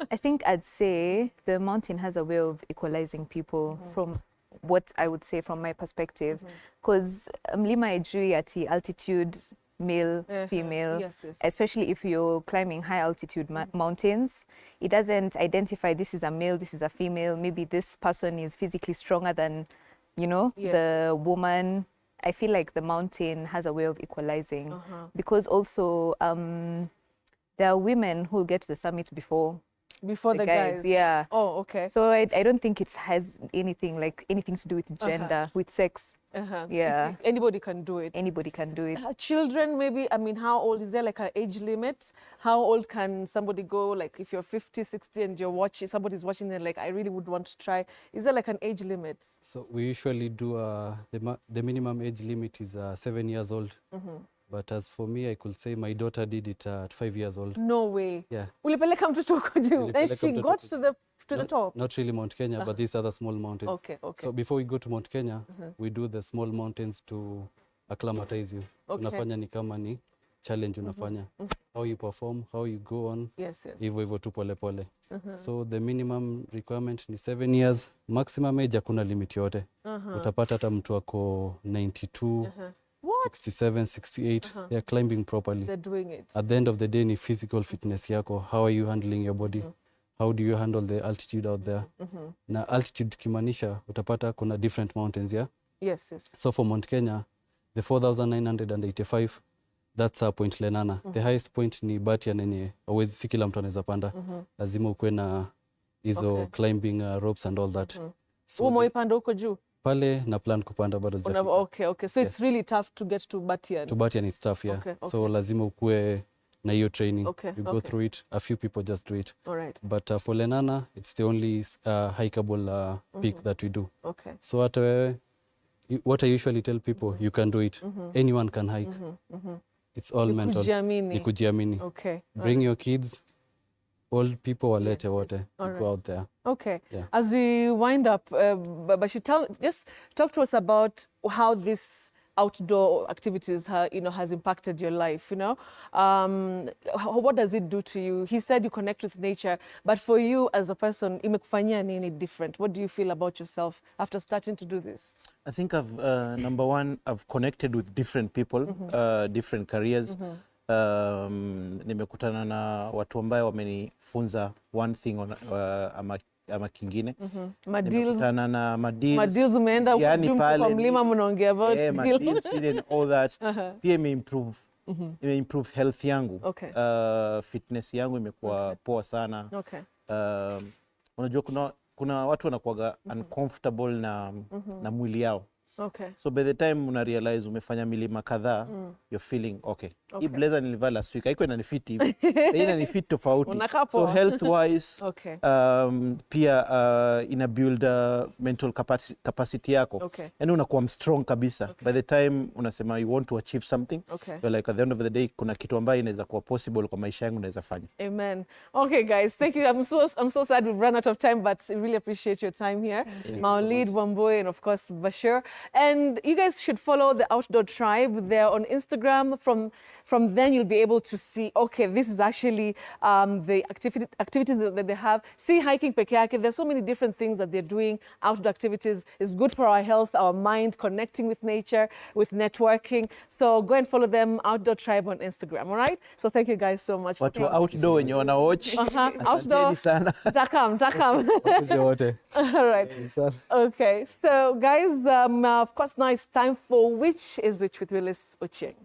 Speaker 21: I think I'd say the mountain has a way of equalizing people from what I would say from my perspective. Because mlima ijui ati altitude, male, female,
Speaker 1: yes, yes,
Speaker 21: especially if you're climbing high altitude mountains, it doesn't identify this is a male, this is a female, maybe this person is physically stronger than, you know,
Speaker 1: yes,
Speaker 21: the woman. I feel like the mountain has a way of equalizing because also there are women who get to the summit before
Speaker 1: the guys.
Speaker 21: Yeah.
Speaker 1: Oh, okay.
Speaker 21: So I don't think it has anything to do with gender, with sex. Yeah.
Speaker 1: Anybody can do it.
Speaker 21: Anybody can do it.
Speaker 1: Children, maybe, I mean, how old, is there like an age limit? How old can somebody go? Like if you're 50, 60 and you're watching, somebody's watching and like, I really would want to try. Is there like an age limit?
Speaker 19: So we usually do, the minimum age limit is 7 years old. But as for me, I could say my daughter did it at 5 years old.
Speaker 1: No way.
Speaker 19: Yeah.
Speaker 1: Ulipeleka mtoto wako juu. And she got to the top.
Speaker 19: Not really Mount Kenya, but these other small mountains.
Speaker 1: Okay, okay.
Speaker 19: So before we go to Mount Kenya, we do the small mountains to acclimatize you.
Speaker 1: Okay.
Speaker 19: Unafanya ni kama ni challenge unafanya. How you perform, how you go on.
Speaker 1: Yes, yes.
Speaker 19: Hivyo tu pole pole. So the minimum requirement ni 7 years. Maximum age hakuna limit yote. Utapata hata mtu ako 92.
Speaker 1: What?
Speaker 19: 67, 68, they're climbing properly.
Speaker 1: They're doing it.
Speaker 19: At the end of the day, ni physical fitness yako. How are you handling your body? How do you handle the altitude out there? Na altitude kimanisha, utapata kuna different mountains, yeah?
Speaker 1: Yes, yes.
Speaker 19: So for Mount Kenya, the 4,985, that's Point Lenana. The highest point ni Batian yenye, always si kila mtu anaweza panda. Lazima ukue na hizo climbing ropes and all that.
Speaker 1: So umeipanda huko juu?
Speaker 19: Pale na plan kupanda bado sijafika.
Speaker 1: Okay. So it's really tough to get to Batian.
Speaker 19: To Batian is tough, yeah.
Speaker 1: Okay.
Speaker 19: So lazima ukue na hiyo training.
Speaker 1: You
Speaker 19: go through it. A few people just do it.
Speaker 1: All right.
Speaker 19: But for Lenana, it's the only hikeable peak that we do.
Speaker 1: Okay.
Speaker 19: So what I usually tell people, you can do it. Anyone can hike. It's all mental. Ni kujiamini.
Speaker 1: Okay.
Speaker 19: Bring your kids. Old people walete wote. Go out there.
Speaker 1: Okay.
Speaker 19: Yeah.
Speaker 1: As we wind up, Bashi, just talk to us about how this outdoor activities has impacted your life, you know? What does it do to you? He said you connect with nature, but for you as a person, imekufanyia nini different? What do you feel about yourself after starting to do this?
Speaker 5: I think number one, I've connected with different people, different careers. Nimekutana na watu ambao wamenifunza one thing ama kingine.
Speaker 1: Nimekutana
Speaker 5: na madeals.
Speaker 1: Madeals umeenda
Speaker 5: yani
Speaker 1: kwa mlima mnaongea about
Speaker 5: madeals and all that. Pia improve health yangu.
Speaker 1: Okay.
Speaker 5: Fitness yangu imekuwa poa sana.
Speaker 1: Okay.
Speaker 5: Unajua kuna watu wanakuwaga uncomfortable na mwili yao.
Speaker 1: Okay.
Speaker 5: So by the time una realize umefanya milima kadhaa, you're feeling okay. Hii blazer nilivaa last week haiko inanifit hivi. Hii inanifit tofauti. So health wise, pia ina build mental capacity yako.
Speaker 1: Okay.
Speaker 5: Yani unakuwa strong kabisa. By the time unasema you want to achieve something, you're like at the end of the day kuna kitu ambayo inaweza kuwa possible kwa maisha yangu naweza fanya.
Speaker 1: Amen. Okay guys, thank you. I'm so sad we've run out of time, but I really appreciate your time here. Maulid, Wamboy, and of course Bashir. And you guys should follow the Outdoor Tribe. They're on Instagram. From then you'll be able to see, okay, this is actually the activities that they have. See hiking peke yake. There's so many different things that they're doing. Outdoor activities is good for our health, our mind, connecting with nature, with networking. So go and follow them, Outdoor Tribe on Instagram, all right? So thank you guys so much.
Speaker 5: Watu outdoor when you wanna watch.
Speaker 1: Outdoor. Takam. All right. Okay. So guys, of course, now it's time for Which is Which with Willis Ocheng.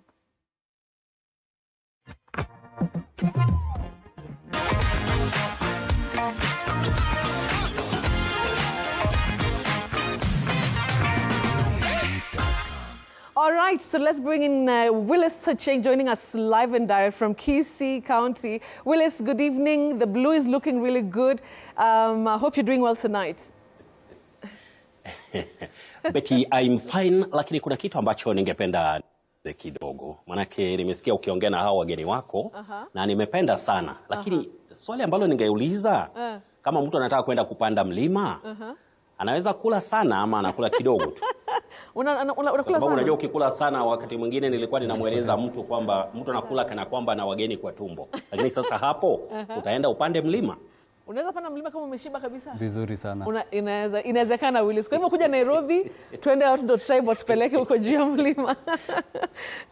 Speaker 1: All right, so let's bring in Willis Sacheng joining us live and direct from Kisii County. Willis, good evening. The blue is looking really good. I hope you're doing well tonight.
Speaker 2: Betty, I'm fine, lakini kuna kitu ambacho ningependa kidogo. Manake nimesikia ukiongea na hao wageni wako na nimependa sana. Lakini swali ambalo ningeuliza kama mtu anataka kwenda kupanda mlima, anaweza kula sana ama anakula kidogo tu? Kwa sababu unajua ukikula sana, wakati mwingine nilikuwa ninamweleza mtu kwamba mtu anakula kana kwamba na wageni kwa tumbo. Lakini sasa hapo utaenda upande mlima.
Speaker 1: Unaweza panda mlima kama umeshiba kabisa?
Speaker 19: Vizuri sana.
Speaker 1: Inawezekana Willis. Kwa hivyo kuja Nairobi, tuende Outdoor Tribe tupeleke huko juu ya mlima.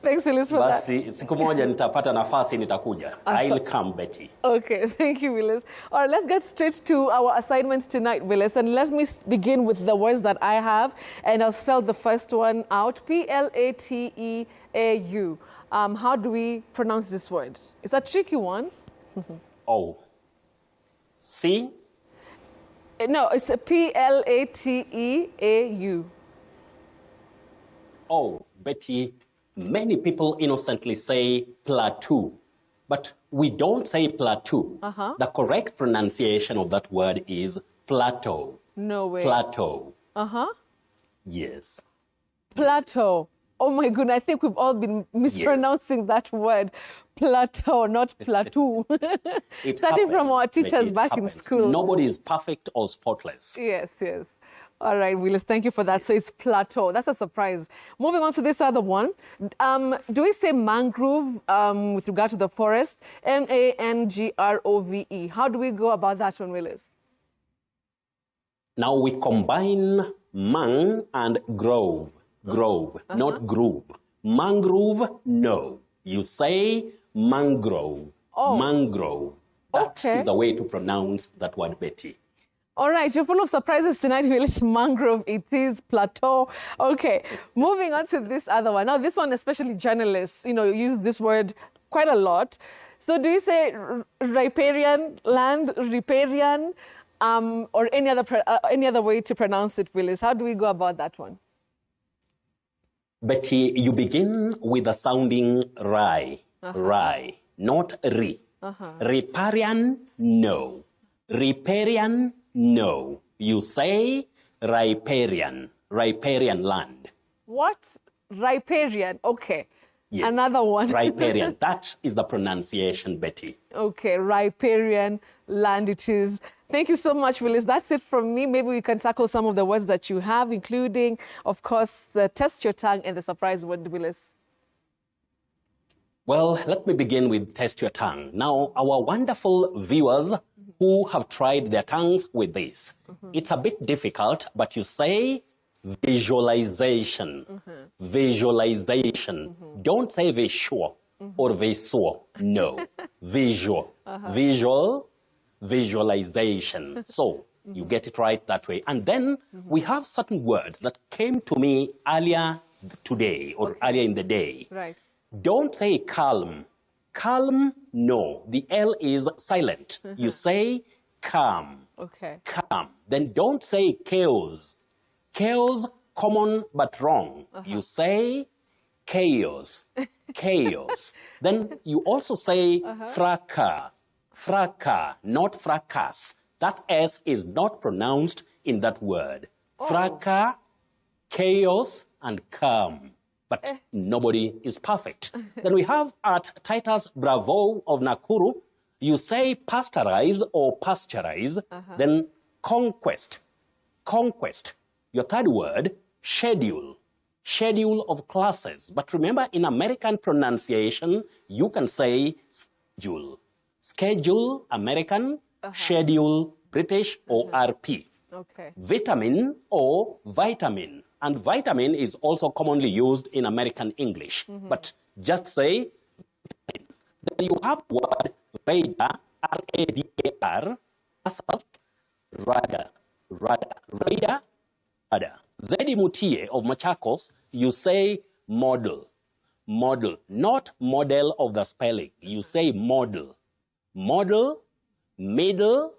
Speaker 1: Thanks Willis for that.
Speaker 2: Basi siku moja nitapata nafasi nitakuja. I'll come, Betty.
Speaker 1: Okay, thank you Willis. All right, let's get straight to our assignment tonight, Willis. And let me begin with the words that I have, and I'll spell the first one out. Plateau. How do we pronounce this word? It's a tricky one.
Speaker 2: Oh. C?
Speaker 1: No, it's a Plateau.
Speaker 2: Oh, Betty, many people innocently say plateau, but we don't say plateau. The correct pronunciation of that word is plateau.
Speaker 1: No way.
Speaker 2: Plateau. Yes.
Speaker 1: Plateau. Oh my goodness, I think we've all been mispronouncing that word. Plateau, not plateau. Starting from our teachers back in school.
Speaker 2: Nobody is perfect or spotless.
Speaker 1: Yes. All right, Willis, thank you for that. So it's plateau. That's a surprise. Moving on to this other one. Do we say mangrove with regard to the forest? M-A-N-G-R-O-V-E. How do we go about that one, Willis?
Speaker 2: Now we combine mang and grove. Grove, not groove. Mangrove, no. You say mangrove. Mangrove. That is the way to pronounce that word, Betty.
Speaker 1: All right, you're full of surprises tonight, Willis. Mangrove, it is plateau. Okay, moving on to this other one. Now, this one, especially journalists, use this word quite a lot. So do you say riparian land, riparian, or any other way to pronounce it, Willis? How do we go about that one?
Speaker 2: Betty, you begin with the sounding rai, rai, not ri. Riparian, no. Riparian, no. You say riparian, riparian land.
Speaker 1: What? Riparian, okay.
Speaker 2: Yes.
Speaker 1: Another one.
Speaker 2: Riparian, that is the pronunciation, Betty.
Speaker 1: Okay, riparian land it is. Thank you so much, Willis. That's it from me. Maybe we can tackle some of the words that you have, including, of course, the test your tongue and the surprise word, Willis.
Speaker 2: Well, let me begin with test your tongue. Now, our wonderful viewers who have tried their tongues with this. It's a bit difficult, but you say visualization. Visualization. Don't say visual or visual. No. Visual. Visual. Visualization. So you get it right that way. And then we have certain words that came to me earlier today or earlier in the day.
Speaker 1: Right.
Speaker 2: Don't say calm. Calm, no. The L is silent. You say calm.
Speaker 1: Okay.
Speaker 2: Calm. Then don't say chaos. Chaos, common but wrong. You say chaos. Chaos. Then you also say fracas. Fracas, not fracas. That S is not pronounced in that word. Fracas, chaos, and calm. But nobody is perfect. Then we have at Titus Bravo of Nakuru, you say pasteurize or pasteurize, then conquest. Conquest. Your third word, schedule. Schedule of classes. But remember, in American pronunciation, you can say schedule. Schedule, American, schedule, British, or RP.
Speaker 1: Okay.
Speaker 2: Vitamin or vitamin. And vitamin is also commonly used in American English. But just say vitamin. Then you have word radar, R-A-D-A-R, versus radar. Radar. Radar. Radar. Zedi Mutie of Machakos, you say model. Model. Not model of the spelling. You say model. Model, middle,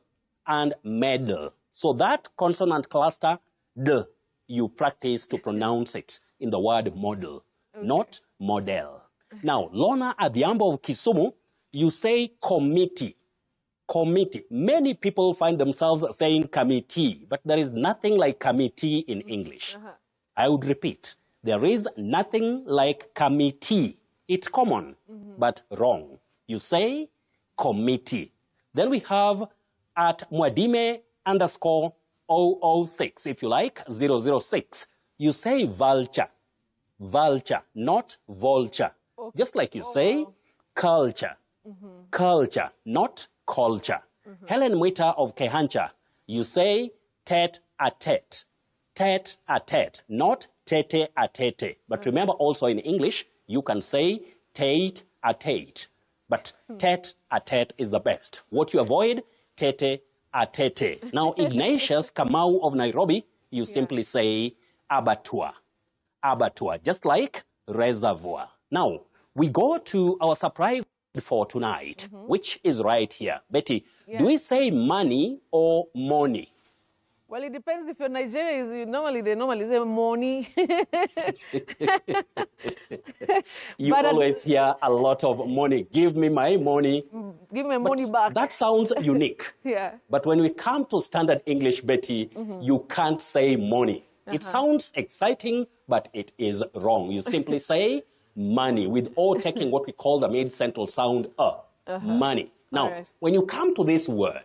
Speaker 2: and medal. So that consonant cluster, D, you practice to pronounce it in the word model. not model. Now, Lorna Adhiambo of Kisumu, you say committee. Committee. Many people find themselves saying committee, but there is nothing like committee in English. I would repeat, there is nothing like committee. It's common, but wrong. You say committee. Then we have at Mwadime_006, if you like, 006. You say vulture. Vulture, not vulture. Okay. Just like you say culture. Culture, not culture. Helen Mwita of Kehancha, you say tete-a-tete. Tete-a-tete, not tete-a-tete. But remember also in English, you can say tate-a-tete. But tete-a-tete is the best. What you avoid, tete-a-tete. Now, Ignatius Kamau of Nairobi, you simply say abattoir. Abattoir, just like reservoir. Now, we go to our surprise for tonight, which is right here. Betty, do we say money or money?
Speaker 1: Well, it depends. If you're Nigerian, they normally say money.
Speaker 2: You always hear a lot of money. Give me my money.
Speaker 1: Give me my money back.
Speaker 2: That sounds unique.
Speaker 1: Yeah.
Speaker 2: But when we come to standard English, Betty, you can't say money. It sounds exciting, but it is wrong. You simply say money, with all taking what we call the mid-central sound, money. Now, when you come to this word,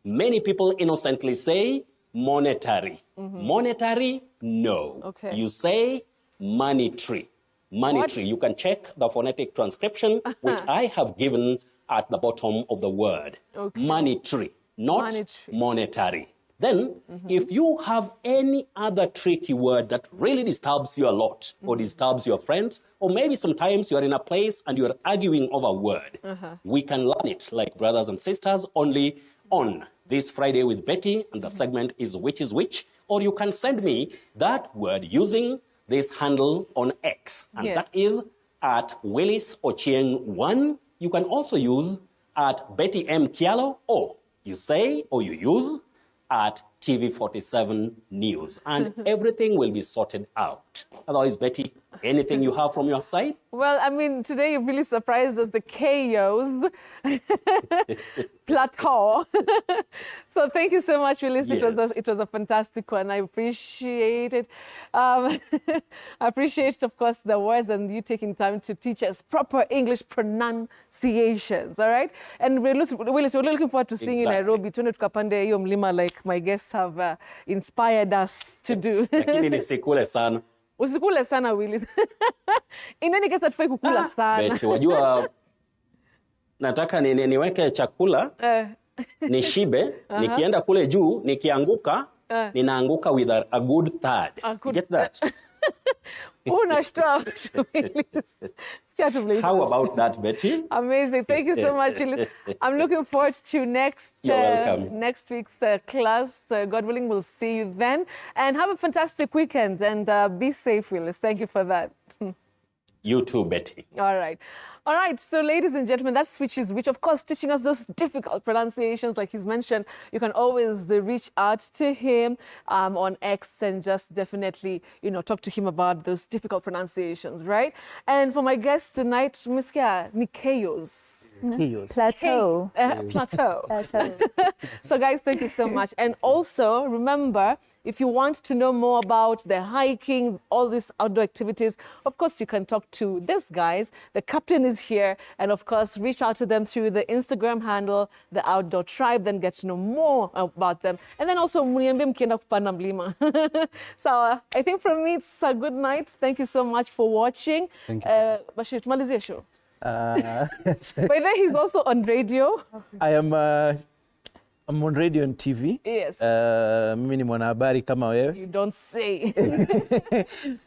Speaker 2: many people innocently say monetary. Monetary, no.
Speaker 1: Okay.
Speaker 2: You say monetary. Monetary. You can check the phonetic transcription, which I have given at the bottom of the word.
Speaker 1: Okay.
Speaker 2: Monetary, not monetary. Then, if you have any other tricky word that really disturbs you a lot, or disturbs your friends, or maybe sometimes you are in a place and you are arguing over a word, we can learn it like brothers and sisters only on this Friday with Betty, and the segment is Which is Which, or you can send me that word using this handle on X, and that is at Willis Ochieng1. You can also use at Betty M. Kialo, or you say, or you use at TV47 News, and everything will be sorted out. Otherwise, Betty, anything you have from your side?
Speaker 1: Well, I mean, today you really surprised us, the chaos plateau. So thank you so much, Willis. Yes. It was a fantastic one. I appreciate it. I appreciate, of course, the words and you taking time to teach us proper English pronunciations, all right? And Willis, we're looking forward to seeing you in Nairobi. Tuende tukapande hiyo mlima like my guests have inspired us to do.
Speaker 2: Lakini nisikule sana.
Speaker 1: Usikule sana, Willis. In any case, hatufai kukula sana.
Speaker 2: Betty, wajua nataka niweke chakula nishibe, nikienda kule juu, nikianguka, ninaanguka with a good third. Get that? How about that, Betty?
Speaker 1: Amazing. Thank you so much. I'm looking forward to next week's class. God willing, we'll see you then. And have a fantastic weekend and be safe, Willis. Thank you for that.
Speaker 2: You too, Betty.
Speaker 1: All right. All right, so ladies and gentlemen, that's Which is Which, of course, teaching us those difficult pronunciations like he's mentioned. You can always reach out to him on X and just definitely, talk to him about those difficult pronunciations, right? And for my guest tonight, Ms. Kia, Chaos.
Speaker 21: Plateau.
Speaker 1: Plateau. So guys, thank you so much. And also, remember, if you want to know more about the hiking, all these outdoor activities, of course, you can talk to these guys. The captain is here. And of course, reach out to them through the Instagram handle, The Outdoor Tribe, then get to know more about them. And then also, mniambie mkienda kupanda mlima. So I think from me, it's a good night. Thank you so much for watching.
Speaker 19: Thank you.
Speaker 1: Bashir, tumalizie show. By then, he's also on radio.
Speaker 5: I'm on radio and TV.
Speaker 1: Yes.
Speaker 5: Mimi ni mwanahabari kama wewe.
Speaker 1: You don't say.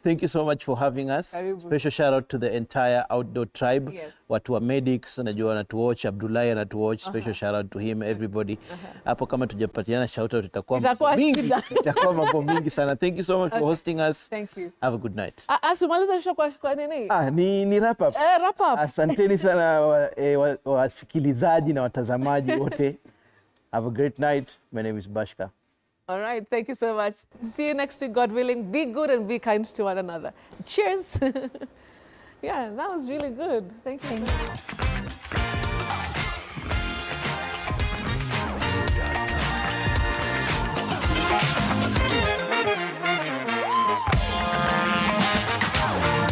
Speaker 5: Thank you so much for having us. Special shout out to the entire Outdoor Tribe.
Speaker 1: Yes.
Speaker 5: Watu wa medics, najua wanatuwatch, Abdullahi anatuwatch. Special shout out to him, everybody. Hapo kama tujapatiana shout out itakuwa mingi. Itakuwa mambo mingi sana. Thank you so much for hosting us.
Speaker 1: Thank you.
Speaker 5: Have a good night.
Speaker 1: Asumaliza show kwa nini?
Speaker 5: Ni wrap up.
Speaker 1: Wrap up.
Speaker 5: Asanteni sana wasikilizaji na watazamaji wote. Have a great night. My name is Bashka.
Speaker 1: All right. Thank you so much. See you next week, God willing. Be good and be kind to one another. Cheers. Yeah, that was really good. Thank you.